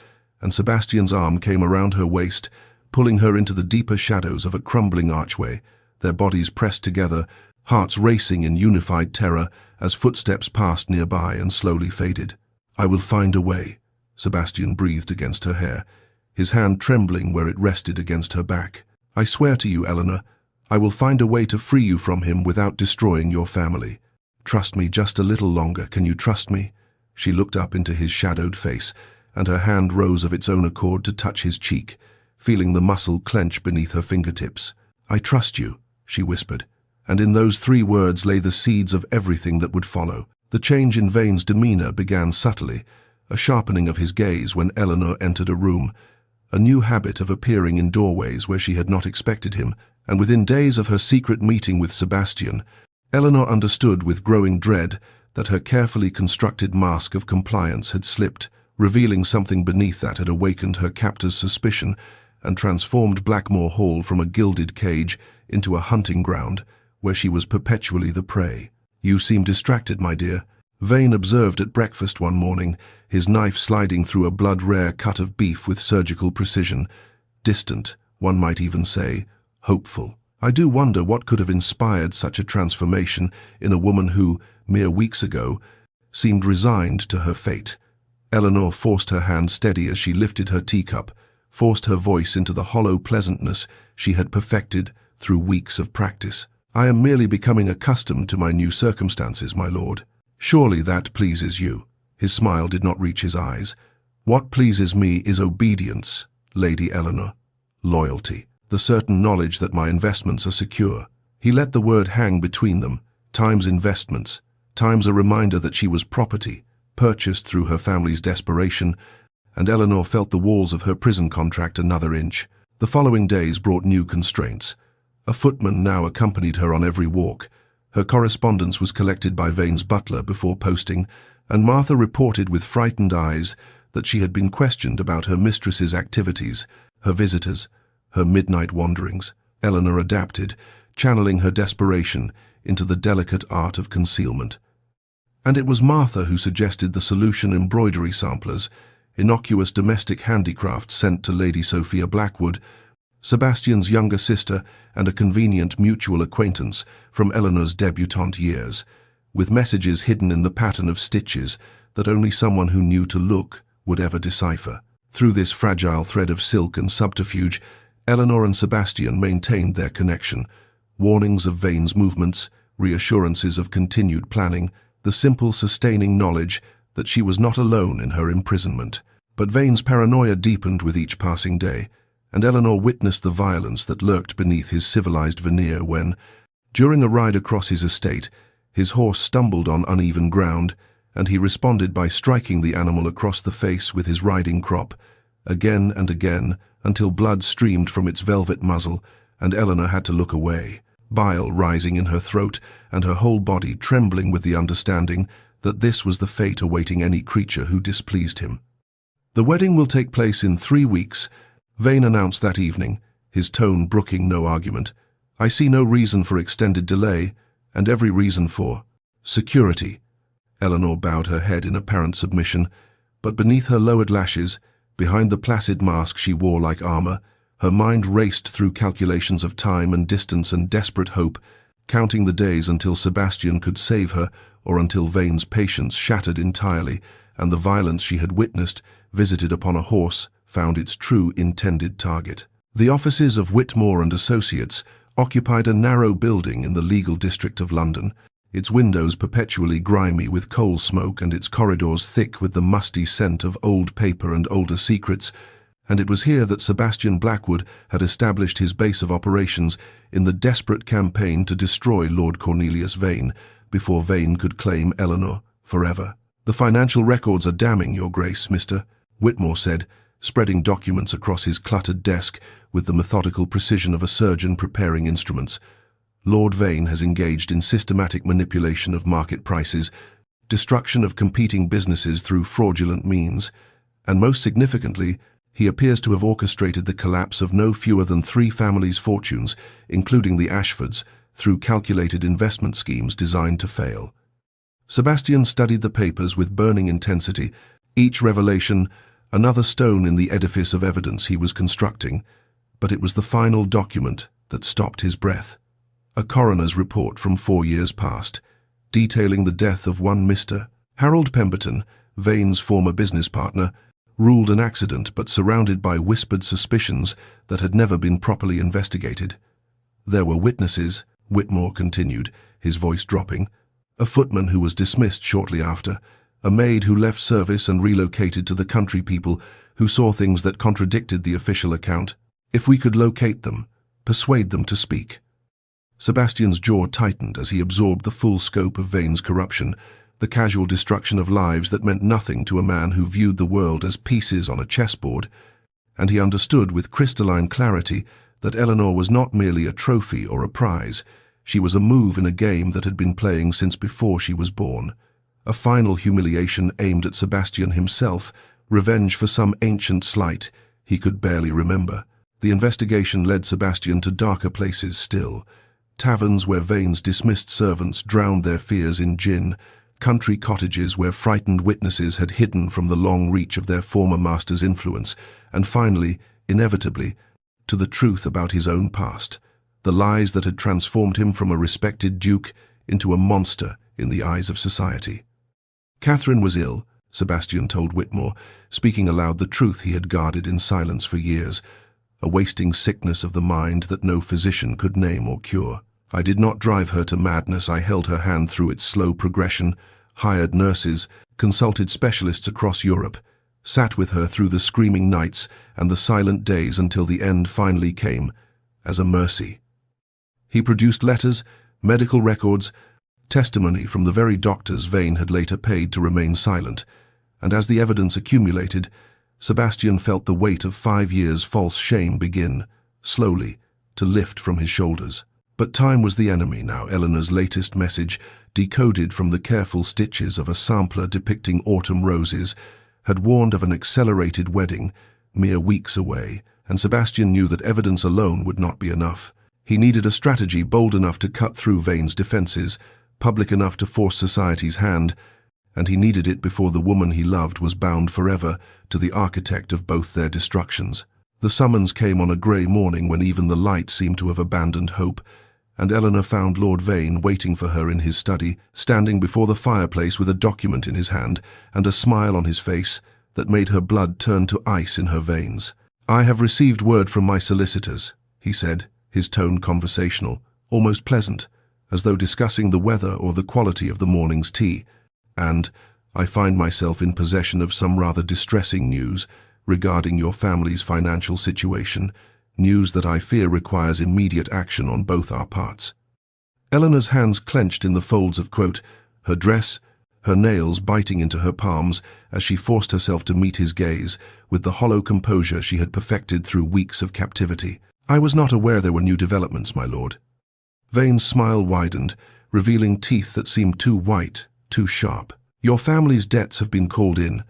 and Sebastian's arm came around her waist, pulling her into the deeper shadows of a crumbling archway, their bodies pressed together, hearts racing in unified terror as footsteps passed nearby and slowly faded. "I will find a way," Sebastian breathed against her hair, his hand trembling where it rested against her back. "I swear to you, Eleanor, I will find a way to free you from him without destroying your family. Trust me just a little longer, can you trust me?" She looked up into his shadowed face, and her hand rose of its own accord to touch his cheek, feeling the muscle clench beneath her fingertips. "I trust you," she whispered, and in those 3 words lay the seeds of everything that would follow. The change in Vane's demeanor began subtly, a sharpening of his gaze when Eleanor entered a room, a new habit of appearing in doorways where she had not expected him, and within days of her secret meeting with Sebastian, Eleanor understood with growing dread that her carefully constructed mask of compliance had slipped, revealing something beneath that had awakened her captor's suspicion and transformed Blackmore Hall from a gilded cage into a hunting ground where she was perpetually the prey. "You seem distracted, my dear," Vane observed at breakfast one morning, his knife sliding through a blood-rare cut of beef with surgical precision. Distant, one might even say, hopeful. "I do wonder what could have inspired such a transformation in a woman who, mere weeks ago, seemed resigned to her fate." Eleanor forced her hand steady as she lifted her teacup, forced her voice into the hollow pleasantness she had perfected through weeks of practice. "I am merely becoming accustomed to my new circumstances, my lord. Surely that pleases you." His smile did not reach his eyes. "What pleases me is obedience, Lady Eleanor. Loyalty. The certain knowledge that my investments are secure." He let the word hang between them, times investments, times a reminder that she was property, purchased through her family's desperation, and Eleanor felt the walls of her prison contract another inch. The following days brought new constraints. A footman now accompanied her on every walk. Her correspondence was collected by Vane's butler before posting, and Martha reported with frightened eyes that she had been questioned about her mistress's activities, her visitors, her midnight wanderings. Eleanor adapted, channeling her desperation into the delicate art of concealment. And it was Martha who suggested the solution embroidery samplers, innocuous domestic handicrafts sent to Lady Sophia Blackwood, Sebastian's younger sister and a convenient mutual acquaintance from Eleanor's debutante years, with messages hidden in the pattern of stitches that only someone who knew to look would ever decipher. Through this fragile thread of silk and subterfuge, Eleanor and Sebastian maintained their connection. Warnings of Vane's movements, reassurances of continued planning, the simple sustaining knowledge that she was not alone in her imprisonment. But Vane's paranoia deepened with each passing day, and Eleanor witnessed the violence that lurked beneath his civilized veneer when, during a ride across his estate, his horse stumbled on uneven ground, and he responded by striking the animal across the face with his riding crop, again and again, until blood streamed from its velvet muzzle, and Eleanor had to look away, bile rising in her throat and her whole body trembling with the understanding that this was the fate awaiting any creature who displeased him. "The wedding will take place in 3 weeks," Vane announced that evening, his tone brooking no argument. "I see no reason for extended delay, and every reason for security." Eleanor bowed her head in apparent submission, but beneath her lowered lashes, behind the placid mask she wore like armor, her mind raced through calculations of time and distance and desperate hope, counting the days until Sebastian could save her or until Vane's patience shattered entirely and the violence she had witnessed, visited upon a horse, found its true intended target. The offices of Whitmore and Associates occupied a narrow building in the legal district of London, its windows perpetually grimy with coal smoke and its corridors thick with the musty scent of old paper and older secrets, and it was here that Sebastian Blackwood had established his base of operations in the desperate campaign to destroy Lord Cornelius Vane before Vane could claim Eleanor forever. "The financial records are damning, Your Grace, Mr. Whitmore said, spreading documents across his cluttered desk with the methodical precision of a surgeon preparing instruments. "Lord Vane has engaged in systematic manipulation of market prices, destruction of competing businesses through fraudulent means, and most significantly, he appears to have orchestrated the collapse of no fewer than 3 families' fortunes, including the Ashfords, through calculated investment schemes designed to fail." Sebastian studied the papers with burning intensity, each revelation another stone in the edifice of evidence he was constructing, but it was the final document that stopped his breath. A coroner's report from 4 years past, detailing the death of one Mr. Harold Pemberton, Vane's former business partner, ruled an accident but surrounded by whispered suspicions that had never been properly investigated. "There were witnesses," Whitmore continued, his voice dropping, "a footman who was dismissed shortly after, a maid who left service and relocated to the country, people who saw things that contradicted the official account. If we could locate them, persuade them to speak." Sebastian's jaw tightened as he absorbed the full scope of Vane's corruption, the casual destruction of lives that meant nothing to a man who viewed the world as pieces on a chessboard, and he understood with crystalline clarity that Eleanor was not merely a trophy or a prize. She was a move in a game that had been playing since before she was born. A final humiliation aimed at Sebastian himself, revenge for some ancient slight he could barely remember. The investigation led Sebastian to darker places still. Taverns where Vane's dismissed servants drowned their fears in gin, country cottages where frightened witnesses had hidden from the long reach of their former master's influence, and finally, inevitably, to the truth about his own past, the lies that had transformed him from a respected duke into a monster in the eyes of society. Catherine was ill, Sebastian told Whitmore, speaking aloud the truth he had guarded in silence for years, a wasting sickness of the mind that no physician could name or cure. "I did not drive her to madness. I held her hand through its slow progression, hired nurses, consulted specialists across Europe, sat with her through the screaming nights and the silent days until the end finally came, as a mercy." He produced letters, medical records, testimony from the very doctors Vane had later paid to remain silent, and as the evidence accumulated, Sebastian felt the weight of 5 years' false shame begin, slowly, to lift from his shoulders. But time was the enemy now. Eleanor's latest message, decoded from the careful stitches of a sampler depicting autumn roses, had warned of an accelerated wedding, mere weeks away, and Sebastian knew that evidence alone would not be enough. He needed a strategy bold enough to cut through Vane's defenses, public enough to force society's hand, and he needed it before the woman he loved was bound forever to the architect of both their destructions. The summons came on a grey morning when even the light seemed to have abandoned hope, and Eleanor found Lord Vane waiting for her in his study, standing before the fireplace with a document in his hand and a smile on his face that made her blood turn to ice in her veins. "I have received word from my solicitors," he said, his tone conversational, almost pleasant, as though discussing the weather or the quality of the morning's tea, "and I find myself in possession of some rather distressing news regarding your family's financial situation, news that I fear requires immediate action on both our parts." Eleanor's hands clenched in the folds of her dress, her nails biting into her palms as she forced herself to meet his gaze with the hollow composure she had perfected through weeks of captivity. "I was not aware there were new developments, my lord." Vane's smile widened, revealing teeth that seemed too white, too sharp. "Your family's debts have been called in,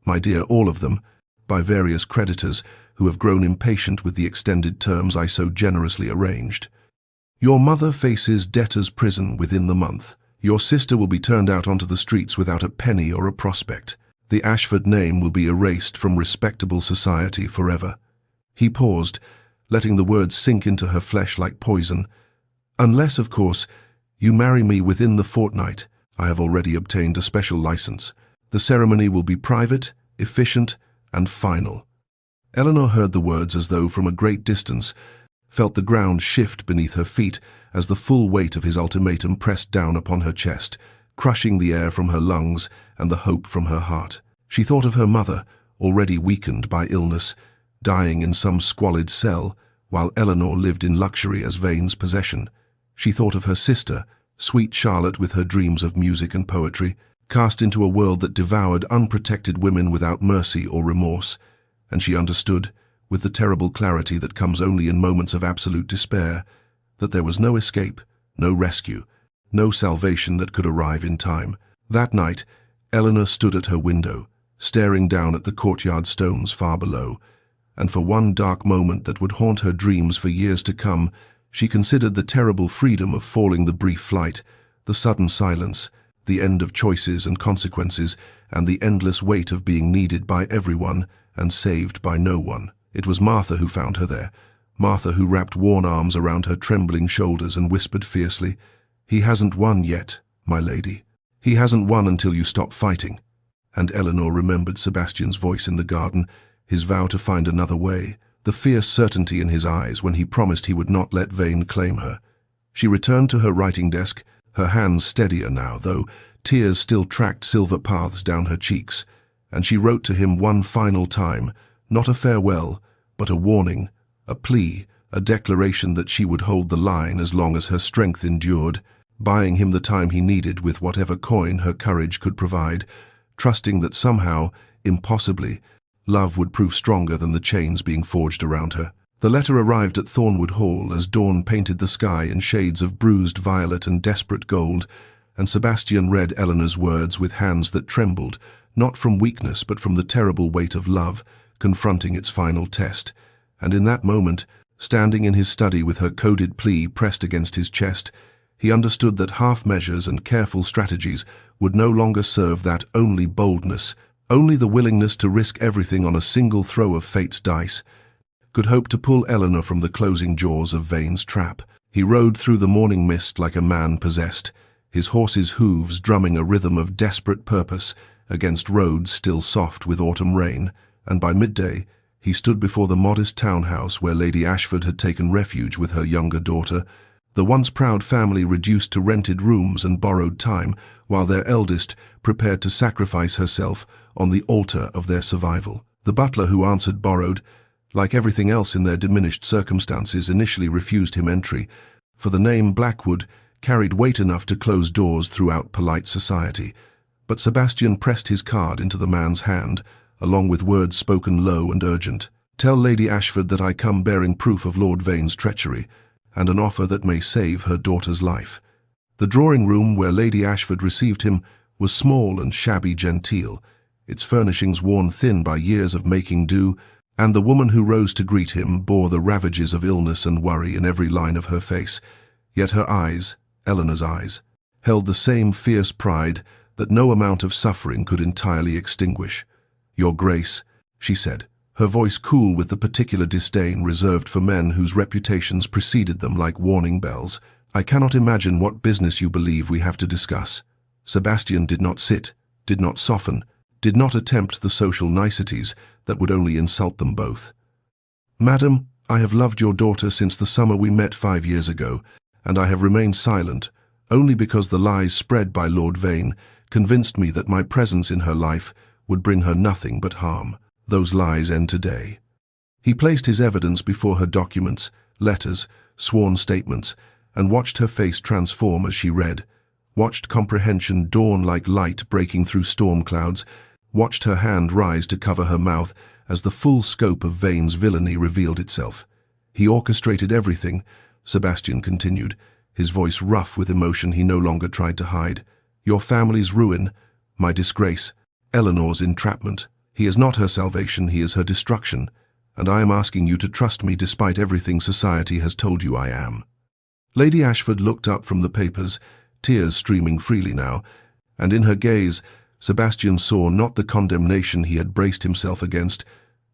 my dear, all of them, by various creditors who have grown impatient with the extended terms I so generously arranged. Your mother faces debtor's prison within the month. Your sister will be turned out onto the streets without a penny or a prospect. The Ashford name will be erased from respectable society forever." He paused, letting the words sink into her flesh like poison. "Unless, of course, you marry me within the fortnight. I have already obtained a special license. The ceremony will be private, efficient, and final." Eleanor heard the words as though from a great distance, felt the ground shift beneath her feet as the full weight of his ultimatum pressed down upon her chest, crushing the air from her lungs and the hope from her heart. She thought of her mother, already weakened by illness, dying in some squalid cell, while Eleanor lived in luxury as Vane's possession. She thought of her sister, sweet Charlotte with her dreams of music and poetry, cast into a world that devoured unprotected women without mercy or remorse, and she understood, with the terrible clarity that comes only in moments of absolute despair, that there was no escape, no rescue, no salvation that could arrive in time. That night, Eleanor stood at her window, staring down at the courtyard stones far below, and for one dark moment that would haunt her dreams for years to come, she considered the terrible freedom of falling, the brief flight, the sudden silence, the end of choices and consequences, and the endless weight of being needed by everyone and saved by no one. It was Martha who found her there, Martha who wrapped worn arms around her trembling shoulders and whispered fiercely, "He hasn't won yet, my lady. He hasn't won until you stop fighting." And Eleanor remembered Sebastian's voice in the garden, his vow to find another way, the fierce certainty in his eyes when he promised he would not let Vane claim her. She returned to her writing desk, her hands steadier now, though tears still tracked silver paths down her cheeks, and she wrote to him one final time, not a farewell, but a warning, a plea, a declaration that she would hold the line as long as her strength endured, buying him the time he needed with whatever coin her courage could provide, trusting that somehow, impossibly, love would prove stronger than the chains being forged around her. The letter arrived at Thornwood Hall as dawn painted the sky in shades of bruised violet and desperate gold, and Sebastian read Eleanor's words with hands that trembled, not from weakness but from the terrible weight of love, confronting its final test. And in that moment, standing in his study with her coded plea pressed against his chest, he understood that half measures and careful strategies would no longer serve, that only boldness, only the willingness to risk everything on a single throw of fate's dice, could hope to pull Eleanor from the closing jaws of Vane's trap. He rode through the morning mist like a man possessed, his horse's hooves drumming a rhythm of desperate purpose against roads still soft with autumn rain, and by midday he stood before the modest townhouse where Lady Ashford had taken refuge with her younger daughter, the once proud family reduced to rented rooms and borrowed time, while their eldest prepared to sacrifice herself on the altar of their survival. The butler who answered borrowed, like everything else in their diminished circumstances, initially refused him entry, for the name Blackwood carried weight enough to close doors throughout polite society. But Sebastian pressed his card into the man's hand, along with words spoken low and urgent. "Tell Lady Ashford that I come bearing proof of Lord Vane's treachery, and an offer that may save her daughter's life." The drawing-room where Lady Ashford received him was small and shabby genteel, its furnishings worn thin by years of making do, and the woman who rose to greet him bore the ravages of illness and worry in every line of her face, yet her eyes, Eleanor's eyes, held the same fierce pride that no amount of suffering could entirely extinguish. "Your Grace," she said, her voice cool with the particular disdain reserved for men whose reputations preceded them like warning bells, "I cannot imagine what business you believe we have to discuss." Sebastian did not sit, did not soften, did not attempt the social niceties that would only insult them both. "Madam, I have loved your daughter since the summer we met 5 years ago, and I have remained silent, only because the lies spread by Lord Vane convinced me that my presence in her life would bring her nothing but harm. Those lies end today." He placed his evidence before her: documents, letters, sworn statements, and watched her face transform as she read, watched comprehension dawn like light breaking through storm clouds, watched her hand rise to cover her mouth as the full scope of Vane's villainy revealed itself. "He orchestrated everything," Sebastian continued, his voice rough with emotion he no longer tried to hide. "Your family's ruin, my disgrace, Eleanor's entrapment. He is not her salvation, he is her destruction, and I am asking you to trust me despite everything society has told you I am." Lady Ashford looked up from the papers, tears streaming freely now, and in her gaze, Sebastian saw not the condemnation he had braced himself against,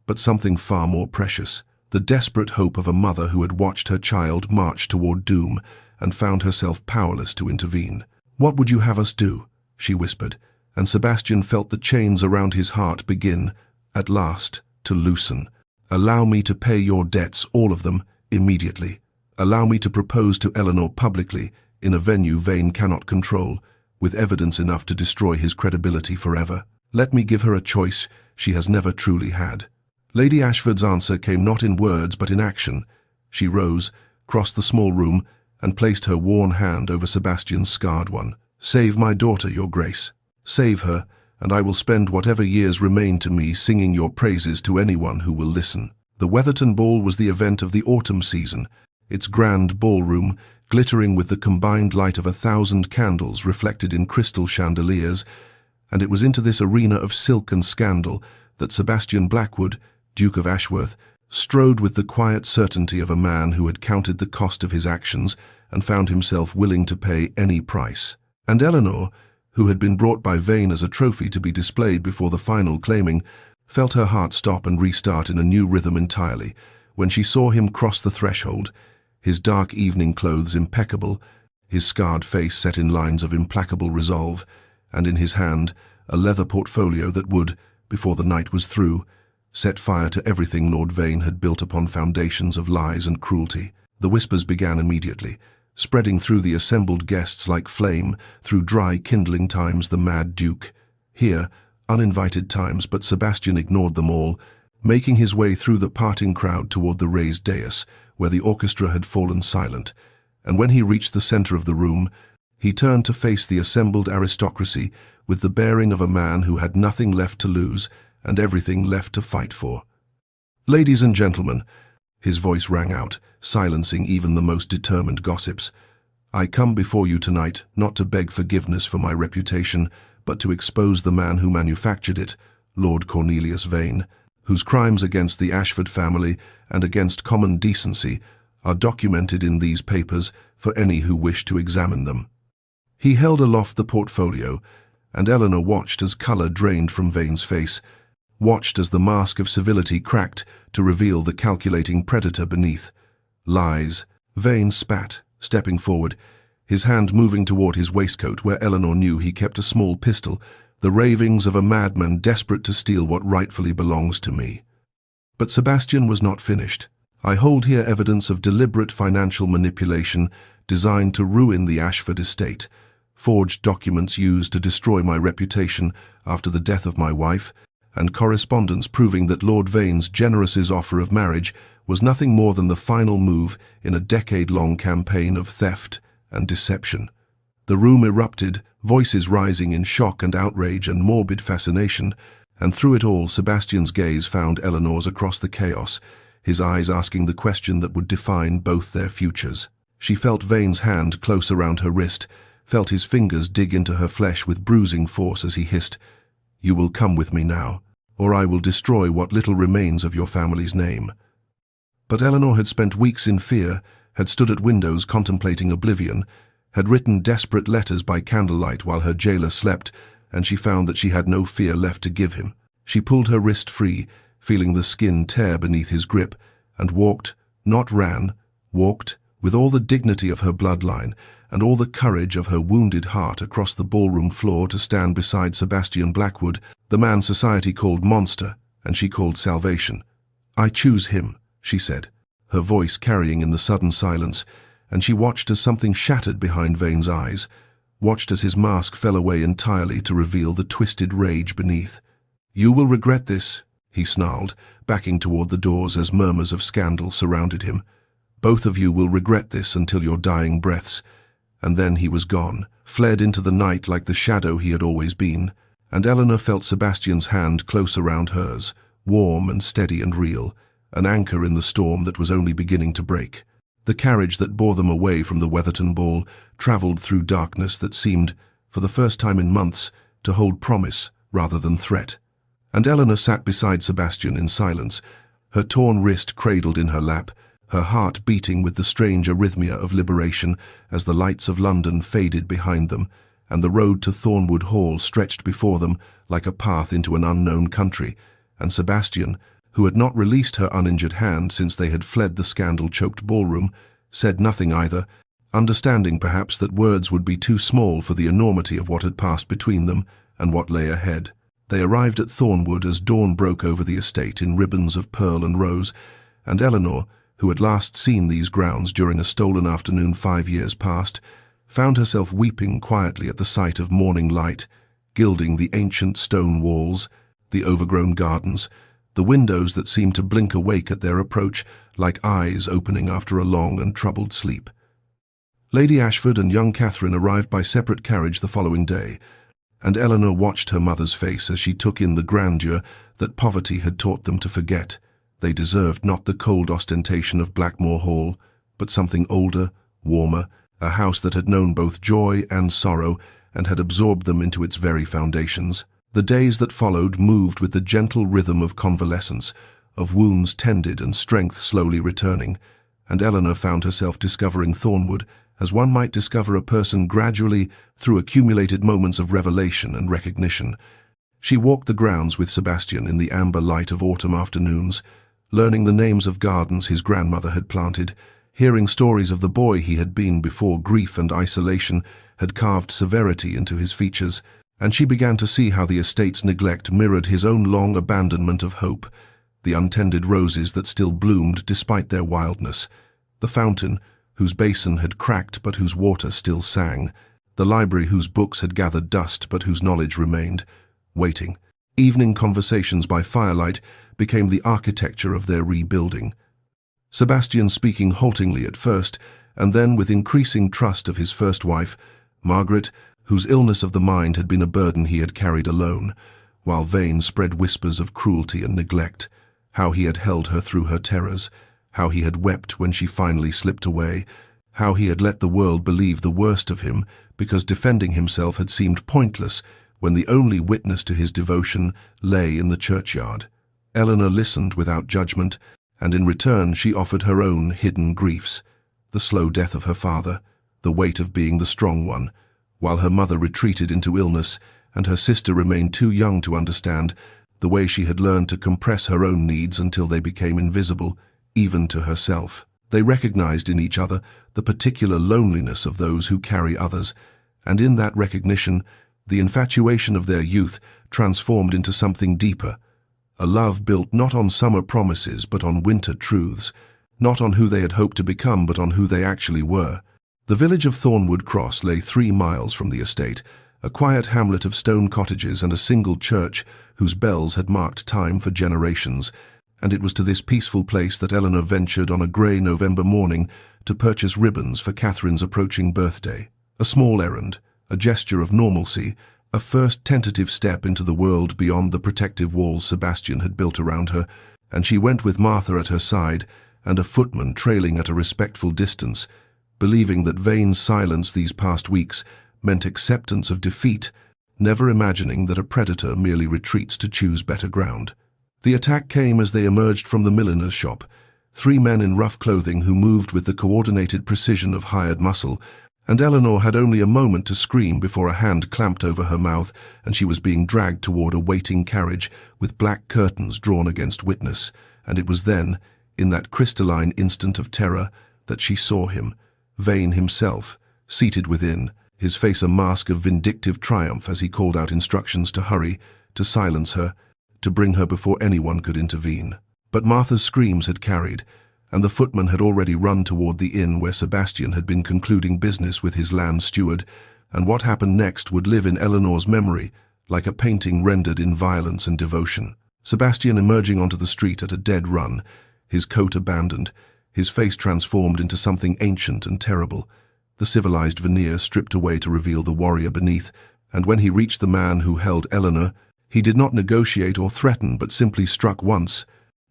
but something far more precious, the desperate hope of a mother who had watched her child march toward doom and found herself powerless to intervene. "What would you have us do?" she whispered, and Sebastian felt the chains around his heart begin, at last, to loosen. "Allow me to pay your debts, all of them, immediately. Allow me to propose to Eleanor publicly, in a venue Vane cannot control, with evidence enough to destroy his credibility forever. Let me give her a choice she has never truly had." Lady Ashford's answer came not in words but in action. She rose, crossed the small room, and placed her worn hand over Sebastian's scarred one. "Save my daughter, your grace. Save her, and I will spend whatever years remain to me singing your praises to anyone who will listen." The Wetherton Ball was the event of the autumn season, its grand ballroom glittering with the combined light of 1,000 candles reflected in crystal chandeliers, and it was into this arena of silk and scandal that Sebastian Blackwood, Duke of Ashworth, strode with the quiet certainty of a man who had counted the cost of his actions and found himself willing to pay any price. And Eleanor, who had been brought by Vane as a trophy to be displayed before the final claiming, felt her heart stop and restart in a new rhythm entirely when she saw him cross the threshold, his dark evening clothes impeccable, his scarred face set in lines of implacable resolve, and in his hand a leather portfolio that would, before the night was through, set fire to everything Lord Vane had built upon foundations of lies and cruelty. The whispers began immediately, spreading through the assembled guests like flame through dry kindling times. The mad Duke. Here, uninvited times, but Sebastian ignored them all, making his way through the parting crowd toward the raised dais, where the orchestra had fallen silent, and when he reached the center of the room, he turned to face the assembled aristocracy with the bearing of a man who had nothing left to lose and everything left to fight for. "Ladies and gentlemen," his voice rang out, silencing even the most determined gossips, "I come before you tonight not to beg forgiveness for my reputation, but to expose the man who manufactured it, Lord Cornelius Vane, whose crimes against the Ashford family and against common decency are documented in these papers for any who wish to examine them." He held aloft the portfolio, and Eleanor watched as color drained from Vane's face, watched as the mask of civility cracked to reveal the calculating predator beneath. Lies. Vane spat, stepping forward, his hand moving toward his waistcoat where Eleanor knew he kept a small pistol, the ravings of a madman desperate to steal what rightfully belongs to me. But Sebastian was not finished. "I hold here evidence of deliberate financial manipulation designed to ruin the Ashford estate, forged documents used to destroy my reputation after the death of my wife, and correspondence proving that Lord Vane's generous offer of marriage was nothing more than the final move in a decade-long campaign of theft and deception." The room erupted, voices rising in shock and outrage and morbid fascination, and through it all Sebastian's gaze found Eleanor's across the chaos, his eyes asking the question that would define both their futures. She felt Vane's hand close around her wrist, felt his fingers dig into her flesh with bruising force as he hissed, "You will come with me now, or I will destroy what little remains of your family's name." But Eleanor had spent weeks in fear, had stood at windows contemplating oblivion, had written desperate letters by candlelight while her jailer slept, and she found that she had no fear left to give him. She pulled her wrist free, feeling the skin tear beneath his grip, and walked, not ran, walked, with all the dignity of her bloodline and all the courage of her wounded heart across the ballroom floor to stand beside Sebastian Blackwood, the man society called monster and she called salvation. "I choose him," she said, her voice carrying in the sudden silence, and she watched as something shattered behind Vane's eyes, watched as his mask fell away entirely to reveal the twisted rage beneath. "You will regret this," he snarled, backing toward the doors as murmurs of scandal surrounded him. "Both of you will regret this until your dying breaths." And then he was gone, fled into the night like the shadow he had always been, and Eleanor felt Sebastian's hand close around hers, warm and steady and real, an anchor in the storm that was only beginning to break. The carriage that bore them away from the Wetherton Ball travelled through darkness that seemed, for the first time in months, to hold promise rather than threat. And Eleanor sat beside Sebastian in silence, her torn wrist cradled in her lap, her heart beating with the strange arrhythmia of liberation as the lights of London faded behind them, and the road to Thornwood Hall stretched before them like a path into an unknown country, and Sebastian, who had not released her uninjured hand since they had fled the scandal-choked ballroom, said nothing either, understanding perhaps that words would be too small for the enormity of what had passed between them and what lay ahead. They arrived at Thornwood as dawn broke over the estate in ribbons of pearl and rose, and Eleanor, who had last seen these grounds during a stolen afternoon 5 years past, found herself weeping quietly at the sight of morning light, gilding the ancient stone walls, the overgrown gardens, the windows that seemed to blink awake at their approach like eyes opening after a long and troubled sleep. Lady Ashford and young Catherine arrived by separate carriage the following day, and Eleanor watched her mother's face as she took in the grandeur that poverty had taught them to forget. They deserved not the cold ostentation of Blackmore Hall, but something older, warmer, a house that had known both joy and sorrow and had absorbed them into its very foundations. The days that followed moved with the gentle rhythm of convalescence, of wounds tended and strength slowly returning, and Eleanor found herself discovering Thornwood as one might discover a person gradually through accumulated moments of revelation and recognition. She walked the grounds with Sebastian in the amber light of autumn afternoons, learning the names of gardens his grandmother had planted, hearing stories of the boy he had been before grief and isolation had carved severity into his features, and she began to see how the estate's neglect mirrored his own long abandonment of hope, the untended roses that still bloomed despite their wildness, the fountain whose basin had cracked but whose water still sang, the library whose books had gathered dust but whose knowledge remained, waiting. Evening conversations by firelight became the architecture of their rebuilding. Sebastian speaking haltingly at first, and then with increasing trust of his first wife, Margaret, whose illness of the mind had been a burden he had carried alone, while Vane spread whispers of cruelty and neglect, how he had held her through her terrors, how he had wept when she finally slipped away, how he had let the world believe the worst of him because defending himself had seemed pointless when the only witness to his devotion lay in the churchyard. Eleanor listened without judgment, and in return she offered her own hidden griefs, the slow death of her father, the weight of being the strong one, while her mother retreated into illness and her sister remained too young to understand the way she had learned to compress her own needs until they became invisible, even to herself. They recognized in each other the particular loneliness of those who carry others, and in that recognition, the infatuation of their youth transformed into something deeper, a love built not on summer promises but on winter truths, not on who they had hoped to become but on who they actually were. The village of Thornwood Cross lay 3 miles from the estate, a quiet hamlet of stone cottages and a single church whose bells had marked time for generations, and it was to this peaceful place that Eleanor ventured on a grey November morning to purchase ribbons for Catherine's approaching birthday. A small errand, a gesture of normalcy, a first tentative step into the world beyond the protective walls Sebastian had built around her, and she went with Martha at her side and a footman trailing at a respectful distance, believing that Vane's silence these past weeks meant acceptance of defeat, never imagining that a predator merely retreats to choose better ground. The attack came as they emerged from the milliner's shop, 3 men in rough clothing who moved with the coordinated precision of hired muscle, and Eleanor had only a moment to scream before a hand clamped over her mouth and she was being dragged toward a waiting carriage with black curtains drawn against witness, and it was then, in that crystalline instant of terror, that she saw him, Vane himself, seated within, his face a mask of vindictive triumph as he called out instructions to hurry, to silence her, to bring her before anyone could intervene. But Martha's screams had carried, and the footman had already run toward the inn where Sebastian had been concluding business with his land steward, and what happened next would live in Eleanor's memory like a painting rendered in violence and devotion. Sebastian emerging onto the street at a dead run, his coat abandoned, his face transformed into something ancient and terrible, the civilized veneer stripped away to reveal the warrior beneath, and when he reached the man who held Eleanor, he did not negotiate or threaten but simply struck once,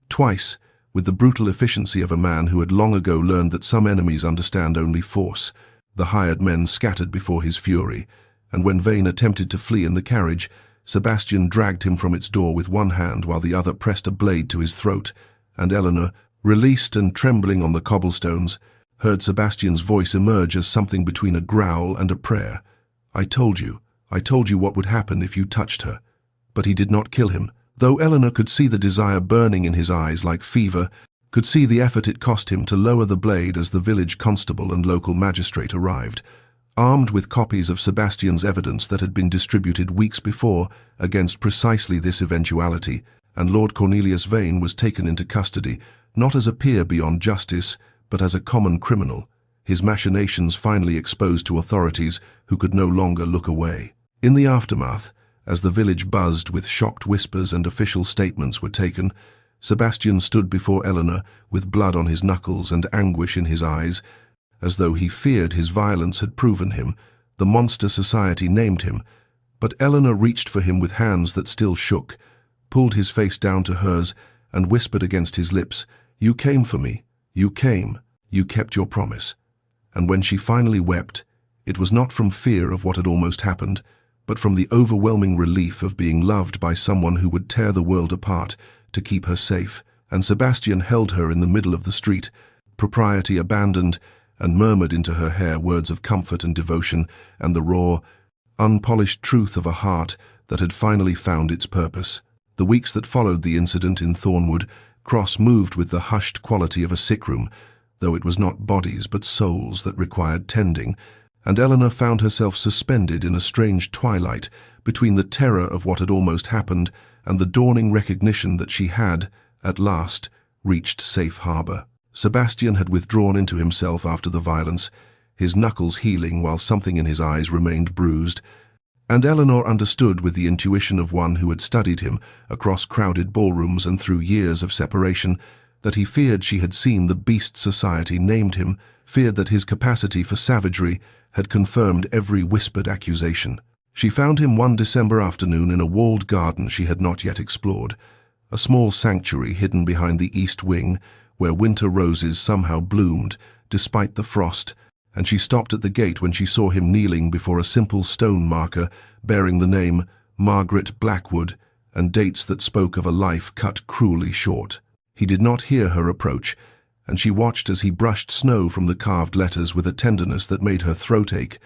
twice, with the brutal efficiency of a man who had long ago learned that some enemies understand only force. The hired men scattered before his fury, and when Vane attempted to flee in the carriage, Sebastian dragged him from its door with one hand while the other pressed a blade to his throat, and Eleanor, released and trembling on the cobblestones, heard Sebastian's voice emerge as something between a growl and a prayer. I told you what would happen if you touched her." But he did not kill him, though Eleanor could see the desire burning in his eyes like fever, could see the effort it cost him to lower the blade as the village constable and local magistrate arrived, armed with copies of Sebastian's evidence that had been distributed weeks before against precisely this eventuality, and Lord Cornelius Vane was taken into custody, not as a peer beyond justice, but as a common criminal, his machinations finally exposed to authorities who could no longer look away. In the aftermath, as the village buzzed with shocked whispers and official statements were taken, Sebastian stood before Eleanor with blood on his knuckles and anguish in his eyes, as though he feared his violence had proven him, the monster society named him. But Eleanor reached for him with hands that still shook, pulled his face down to hers, and whispered against his lips, "You came for me. You came. You kept your promise." And when she finally wept, it was not from fear of what had almost happened, but from the overwhelming relief of being loved by someone who would tear the world apart to keep her safe. And Sebastian held her in the middle of the street, propriety abandoned, and murmured into her hair words of comfort and devotion and the raw, unpolished truth of a heart that had finally found its purpose. The weeks that followed the incident in Thornwood Cross moved with the hushed quality of a sick room, though it was not bodies but souls that required tending, and Eleanor found herself suspended in a strange twilight between the terror of what had almost happened and the dawning recognition that she had, at last, reached safe harbor. Sebastian had withdrawn into himself after the violence, his knuckles healing while something in his eyes remained bruised, and Eleanor understood with the intuition of one who had studied him across crowded ballrooms and through years of separation that he feared she had seen the beast society named him, feared that his capacity for savagery had confirmed every whispered accusation. She found him one December afternoon in a walled garden she had not yet explored, a small sanctuary hidden behind the east wing where winter roses somehow bloomed despite the frost, and she stopped at the gate when she saw him kneeling before a simple stone marker bearing the name Margaret Blackwood and dates that spoke of a life cut cruelly short. He did not hear her approach, and she watched as he brushed snow from the carved letters with a tenderness that made her throat ache,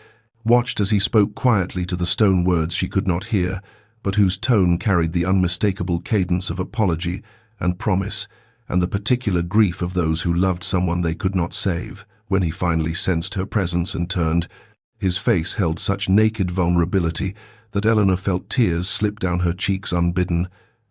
watched as he spoke quietly to the stone words she could not hear, but whose tone carried the unmistakable cadence of apology and promise, and the particular grief of those who loved someone they could not save. When he finally sensed her presence and turned, his face held such naked vulnerability that Eleanor felt tears slip down her cheeks unbidden,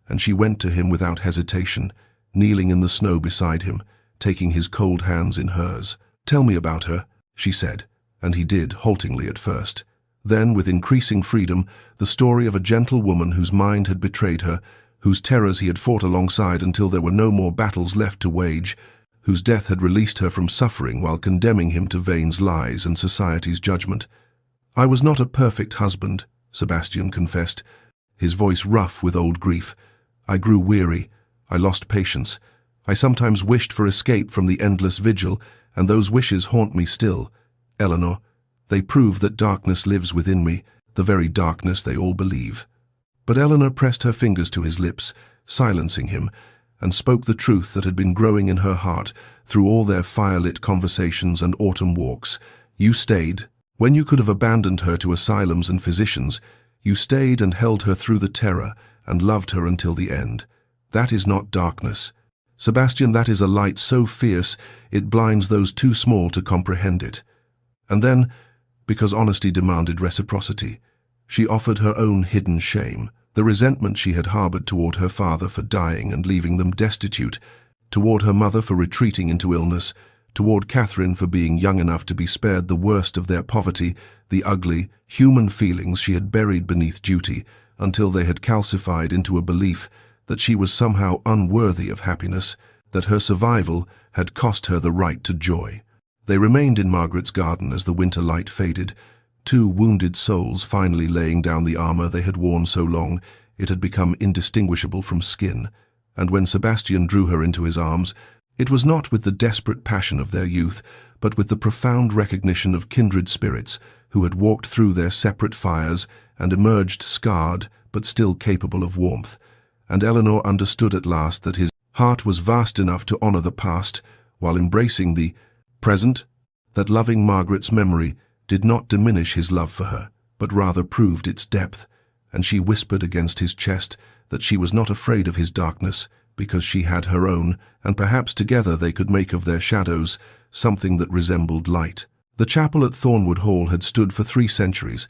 and she went to him without hesitation, kneeling in the snow beside him, taking his cold hands in hers. "Tell me about her," she said, and he did, haltingly at first. Then, with increasing freedom, the story of a gentle woman whose mind had betrayed her, whose terrors he had fought alongside until there were no more battles left to wage, whose death had released her from suffering while condemning him to Vane's lies and society's judgment. "I was not a perfect husband," Sebastian confessed, his voice rough with old grief. "I grew weary. I lost patience. I sometimes wished for escape from the endless vigil, and those wishes haunt me still. Eleanor, they prove that darkness lives within me, the very darkness they all believe." But Eleanor pressed her fingers to his lips, silencing him, and spoke the truth that had been growing in her heart through all their firelit conversations and autumn walks. "You stayed. When you could have abandoned her to asylums and physicians, you stayed and held her through the terror and loved her until the end. That is not darkness. Sebastian, that is a light so fierce it blinds those too small to comprehend it." And then, because honesty demanded reciprocity, she offered her own hidden shame. The resentment she had harbored toward her father for dying and leaving them destitute, toward her mother for retreating into illness, toward Catherine for being young enough to be spared the worst of their poverty, the ugly, human feelings she had buried beneath duty until they had calcified into a belief that she was somehow unworthy of happiness, that her survival had cost her the right to joy. They remained in Margaret's garden as the winter light faded, two wounded souls finally laying down the armor they had worn so long it had become indistinguishable from skin. And when Sebastian drew her into his arms, it was not with the desperate passion of their youth, but with the profound recognition of kindred spirits who had walked through their separate fires and emerged scarred but still capable of warmth. And Eleanor understood at last that his heart was vast enough to honor the past while embracing the present, that loving Margaret's memory did not diminish his love for her, but rather proved its depth, and she whispered against his chest that she was not afraid of his darkness because she had her own, and perhaps together they could make of their shadows something that resembled light. The chapel at Thornwood Hall had stood for 3 centuries,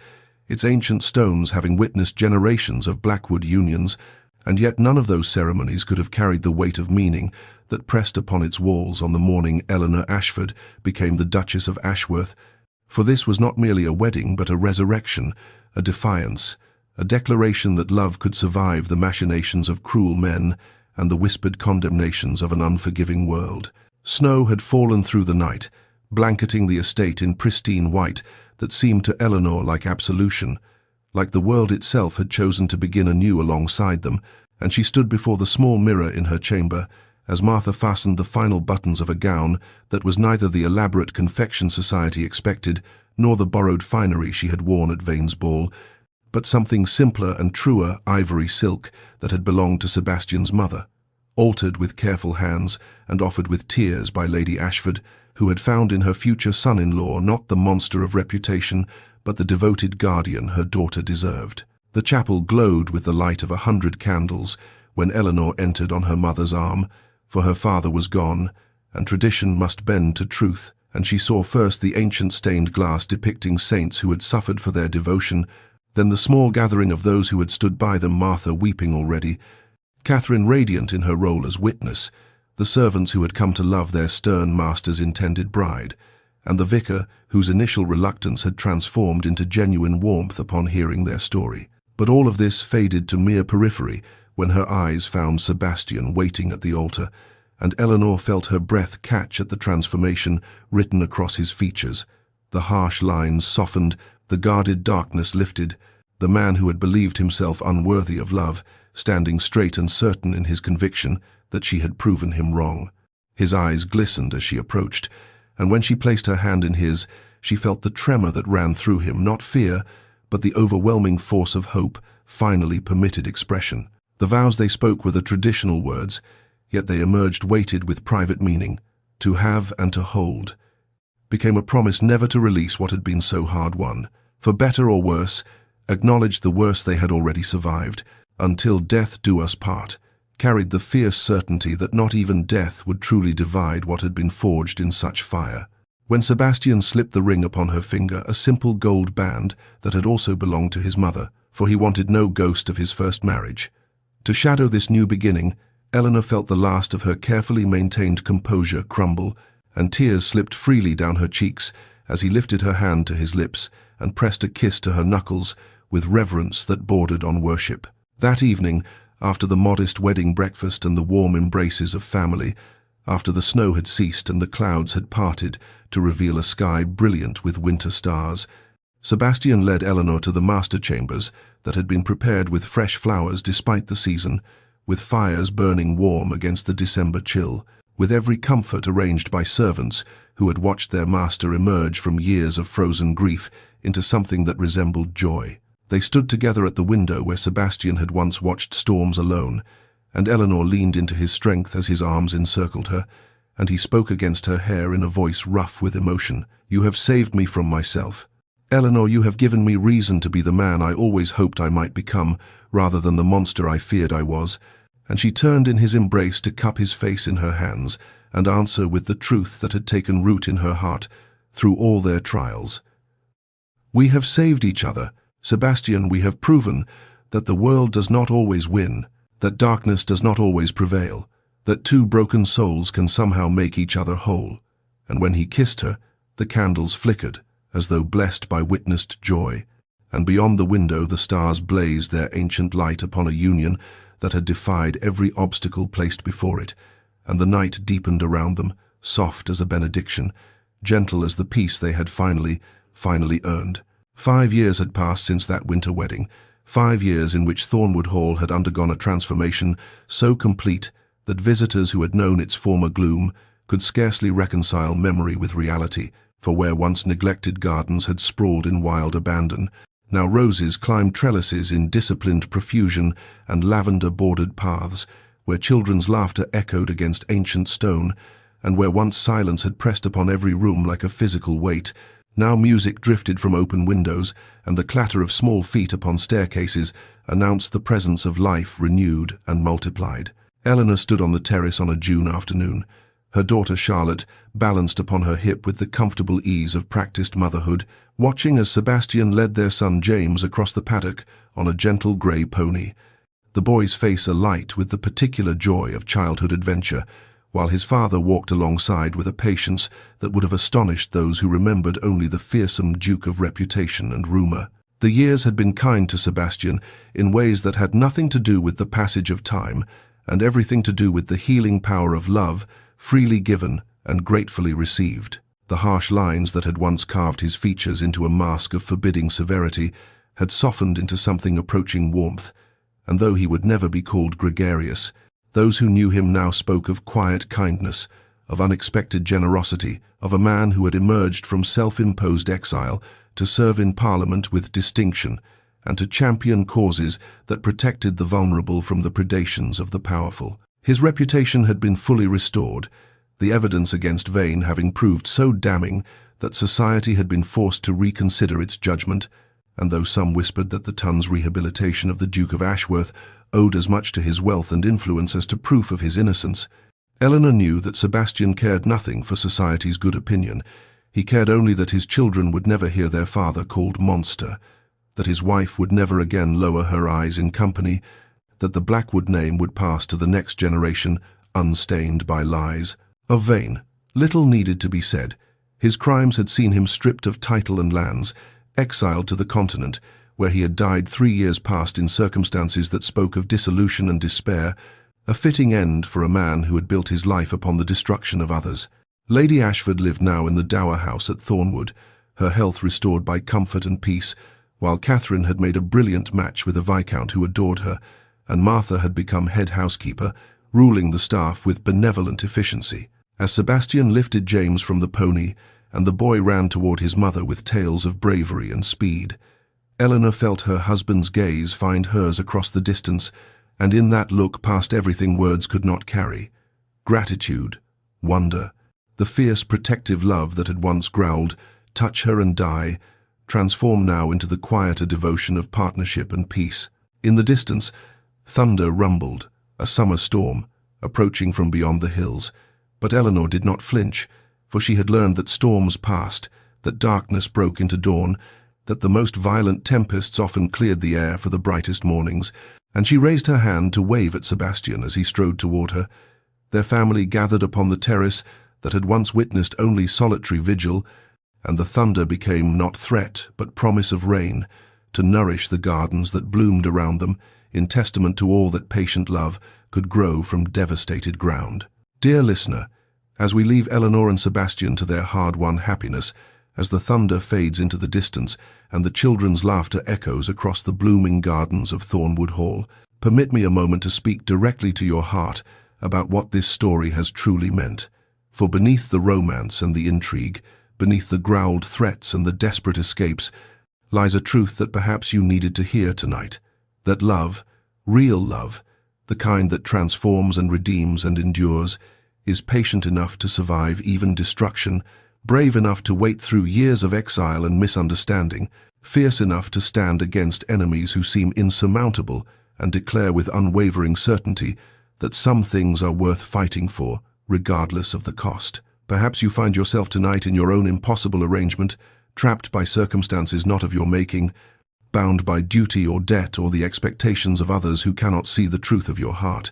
its ancient stones having witnessed generations of Blackwood unions, and yet none of those ceremonies could have carried the weight of meaning that pressed upon its walls on the morning Eleanor Ashford became the Duchess of Ashworth. For this was not merely a wedding, but a resurrection, a defiance, a declaration that love could survive the machinations of cruel men and the whispered condemnations of an unforgiving world. Snow had fallen through the night, blanketing the estate in pristine white that seemed to Eleanor like absolution, like the world itself had chosen to begin anew alongside them, and she stood before the small mirror in her chamber as Martha fastened the final buttons of a gown that was neither the elaborate confection society expected nor the borrowed finery she had worn at Vane's ball, but something simpler and truer ivory silk that had belonged to Sebastian's mother, altered with careful hands and offered with tears by Lady Ashford, who had found in her future son-in-law not the monster of reputation, but the devoted guardian her daughter deserved. The chapel glowed with the light of 100 candles when Eleanor entered on her mother's arm, for her father was gone, and tradition must bend to truth, and she saw first the ancient stained glass depicting saints who had suffered for their devotion, then the small gathering of those who had stood by them, Martha weeping already, Catherine radiant in her role as witness, the servants who had come to love their stern master's intended bride, and the vicar whose initial reluctance had transformed into genuine warmth upon hearing their story. But all of this faded to mere periphery when her eyes found Sebastian waiting at the altar, and Eleanor felt her breath catch at the transformation written across his features. The harsh lines softened, the guarded darkness lifted, the man who had believed himself unworthy of love, standing straight and certain in his conviction that she had proven him wrong. His eyes glistened as she approached, and when she placed her hand in his, she felt the tremor that ran through him, not fear, but the overwhelming force of hope finally permitted expression. The vows they spoke were the traditional words, yet they emerged weighted with private meaning. To have and to hold became a promise never to release what had been so hard won. For better or worse, acknowledged the worst they had already survived, until death do us part, carried the fierce certainty that not even death would truly divide what had been forged in such fire. When Sebastian slipped the ring upon her finger, a simple gold band that had also belonged to his mother, for he wanted no ghost of his first marriage. To shadow this new beginning, Eleanor felt the last of her carefully maintained composure crumble, and tears slipped freely down her cheeks as he lifted her hand to his lips and pressed a kiss to her knuckles with reverence that bordered on worship. That evening, after the modest wedding breakfast and the warm embraces of family, after the snow had ceased and the clouds had parted to reveal a sky brilliant with winter stars, Sebastian led Eleanor to the master chambers that had been prepared with fresh flowers despite the season, with fires burning warm against the December chill, with every comfort arranged by servants who had watched their master emerge from years of frozen grief into something that resembled joy. They stood together at the window where Sebastian had once watched storms alone, and Eleanor leaned into his strength as his arms encircled her, and he spoke against her hair in a voice rough with emotion. "You have saved me from myself. Eleanor, you have given me reason to be the man I always hoped I might become, rather than the monster I feared I was." And she turned in his embrace to cup his face in her hands and answer with the truth that had taken root in her heart through all their trials. "We have saved each other. Sebastian, we have proven that the world does not always win, that darkness does not always prevail, that two broken souls can somehow make each other whole. And when he kissed her, the candles flickered, as though blessed by witnessed joy, and beyond the window the stars blazed their ancient light upon a union that had defied every obstacle placed before it, and the night deepened around them, soft as a benediction, gentle as the peace they had finally earned. 5 years had passed since that winter wedding, 5 years in which Thornwood Hall had undergone a transformation so complete that visitors who had known its former gloom could scarcely reconcile memory with reality, for where once neglected gardens had sprawled in wild abandon, now roses climbed trellises in disciplined profusion and lavender-bordered paths, where children's laughter echoed against ancient stone, and where once silence had pressed upon every room like a physical weight, now music drifted from open windows, and the clatter of small feet upon staircases announced the presence of life renewed and multiplied. Eleanor stood on the terrace on a June afternoon, her daughter Charlotte balanced upon her hip with the comfortable ease of practiced motherhood, watching as Sebastian led their son James across the paddock on a gentle grey pony, the boy's face alight with the particular joy of childhood adventure, while his father walked alongside with a patience that would have astonished those who remembered only the fearsome Duke of reputation and rumour. The years had been kind to Sebastian in ways that had nothing to do with the passage of time, and everything to do with the healing power of love, freely given and gratefully received. The harsh lines that had once carved his features into a mask of forbidding severity had softened into something approaching warmth, and though he would never be called gregarious, those who knew him now spoke of quiet kindness, of unexpected generosity, of a man who had emerged from self-imposed exile to serve in Parliament with distinction, and to champion causes that protected the vulnerable from the predations of the powerful. His reputation had been fully restored, the evidence against Vane having proved so damning that society had been forced to reconsider its judgment, and though some whispered that the Tun's rehabilitation of the Duke of Ashworth owed as much to his wealth and influence as to proof of his innocence, Eleanor knew that Sebastian cared nothing for society's good opinion. He cared only that his children would never hear their father called monster, that his wife would never again lower her eyes in company, that the Blackwood name would pass to the next generation unstained by lies. Of Vane, little needed to be said. His crimes had seen him stripped of title and lands, exiled to the continent, where he had died 3 years past in circumstances that spoke of dissolution and despair, a fitting end for a man who had built his life upon the destruction of others. Lady Ashford lived now in the dower house at Thornwood, her health restored by comfort and peace, while Catherine had made a brilliant match with a viscount who adored her, and Martha had become head housekeeper, ruling the staff with benevolent efficiency. As Sebastian lifted James from the pony, and the boy ran toward his mother with tales of bravery and speed, Eleanor felt her husband's gaze find hers across the distance, and in that look passed everything words could not carry. Gratitude, wonder, the fierce protective love that had once growled, "Touch her and die," transformed now into the quieter devotion of partnership and peace. In the distance, thunder rumbled, a summer storm, approaching from beyond the hills, but Eleanor did not flinch, for she had learned that storms passed, that darkness broke into dawn, that the most violent tempests often cleared the air for the brightest mornings, and she raised her hand to wave at Sebastian as he strode toward her. Their family gathered upon the terrace that had once witnessed only solitary vigil, and the thunder became not threat but promise of rain, to nourish the gardens that bloomed around them, in testament to all that patient love could grow from devastated ground. Dear listener, as we leave Eleanor and Sebastian to their hard-won happiness, as the thunder fades into the distance and the children's laughter echoes across the blooming gardens of Thornwood Hall, permit me a moment to speak directly to your heart about what this story has truly meant. For beneath the romance and the intrigue, beneath the growled threats and the desperate escapes, lies a truth that perhaps you needed to hear tonight. That love, real love, the kind that transforms and redeems and endures, is patient enough to survive even destruction, brave enough to wait through years of exile and misunderstanding, fierce enough to stand against enemies who seem insurmountable, and declare with unwavering certainty that some things are worth fighting for, regardless of the cost. Perhaps you find yourself tonight in your own impossible arrangement, trapped by circumstances not of your making, bound by duty or debt or the expectations of others who cannot see the truth of your heart.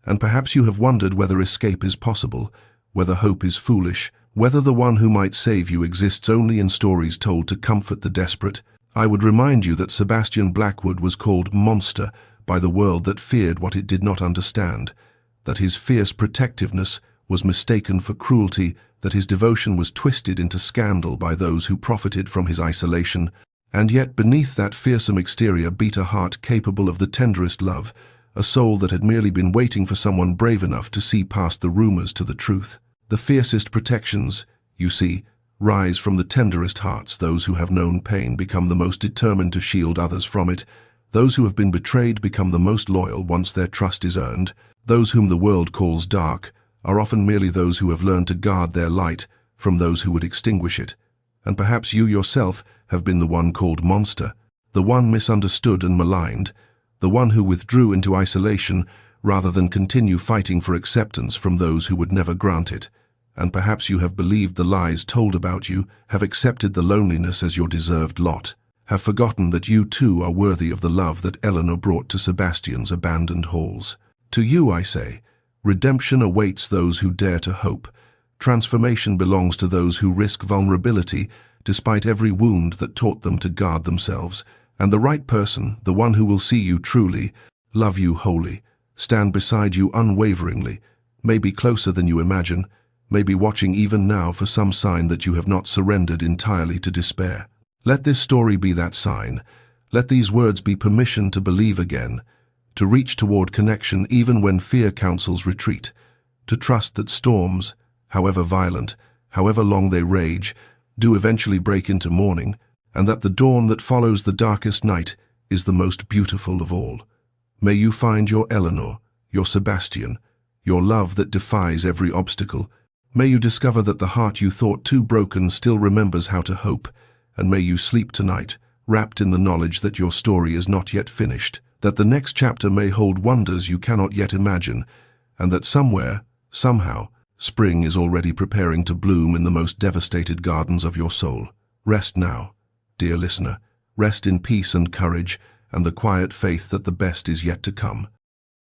And perhaps you have wondered whether escape is possible, whether hope is foolish, whether the one who might save you exists only in stories told to comfort the desperate. I would remind you that Sebastian Blackwood was called monster by the world that feared what it did not understand, that his fierce protectiveness was mistaken for cruelty, that his devotion was twisted into scandal by those who profited from his isolation, and yet beneath that fearsome exterior beat a heart capable of the tenderest love, a soul that had merely been waiting for someone brave enough to see past the rumors to the truth. The fiercest protections, you see, rise from the tenderest hearts. Those who have known pain become the most determined to shield others from it. Those who have been betrayed become the most loyal once their trust is earned. Those whom the world calls dark are often merely those who have learned to guard their light from those who would extinguish it. And perhaps you yourself have been the one called monster, the one misunderstood and maligned, the one who withdrew into isolation rather than continue fighting for acceptance from those who would never grant it. And perhaps you have believed the lies told about you, have accepted the loneliness as your deserved lot, have forgotten that you too are worthy of the love that Eleanor brought to Sebastian's abandoned halls. To you, I say, redemption awaits those who dare to hope. Transformation belongs to those who risk vulnerability despite every wound that taught them to guard themselves. And the right person, the one who will see you truly, love you wholly, stand beside you unwaveringly, may be closer than you imagine, may be watching even now for some sign that you have not surrendered entirely to despair. Let this story be that sign. Let these words be permission to believe again, to reach toward connection even when fear counsels retreat, to trust that storms, however violent, however long they rage, do eventually break into morning, and that the dawn that follows the darkest night is the most beautiful of all. May you find your Eleanor, your Sebastian, your love that defies every obstacle. May you discover that the heart you thought too broken still remembers how to hope, and may you sleep tonight, wrapped in the knowledge that your story is not yet finished, that the next chapter may hold wonders you cannot yet imagine, and that somewhere, somehow, spring is already preparing to bloom in the most devastated gardens of your soul. Rest now, dear listener, rest in peace and courage and the quiet faith that the best is yet to come.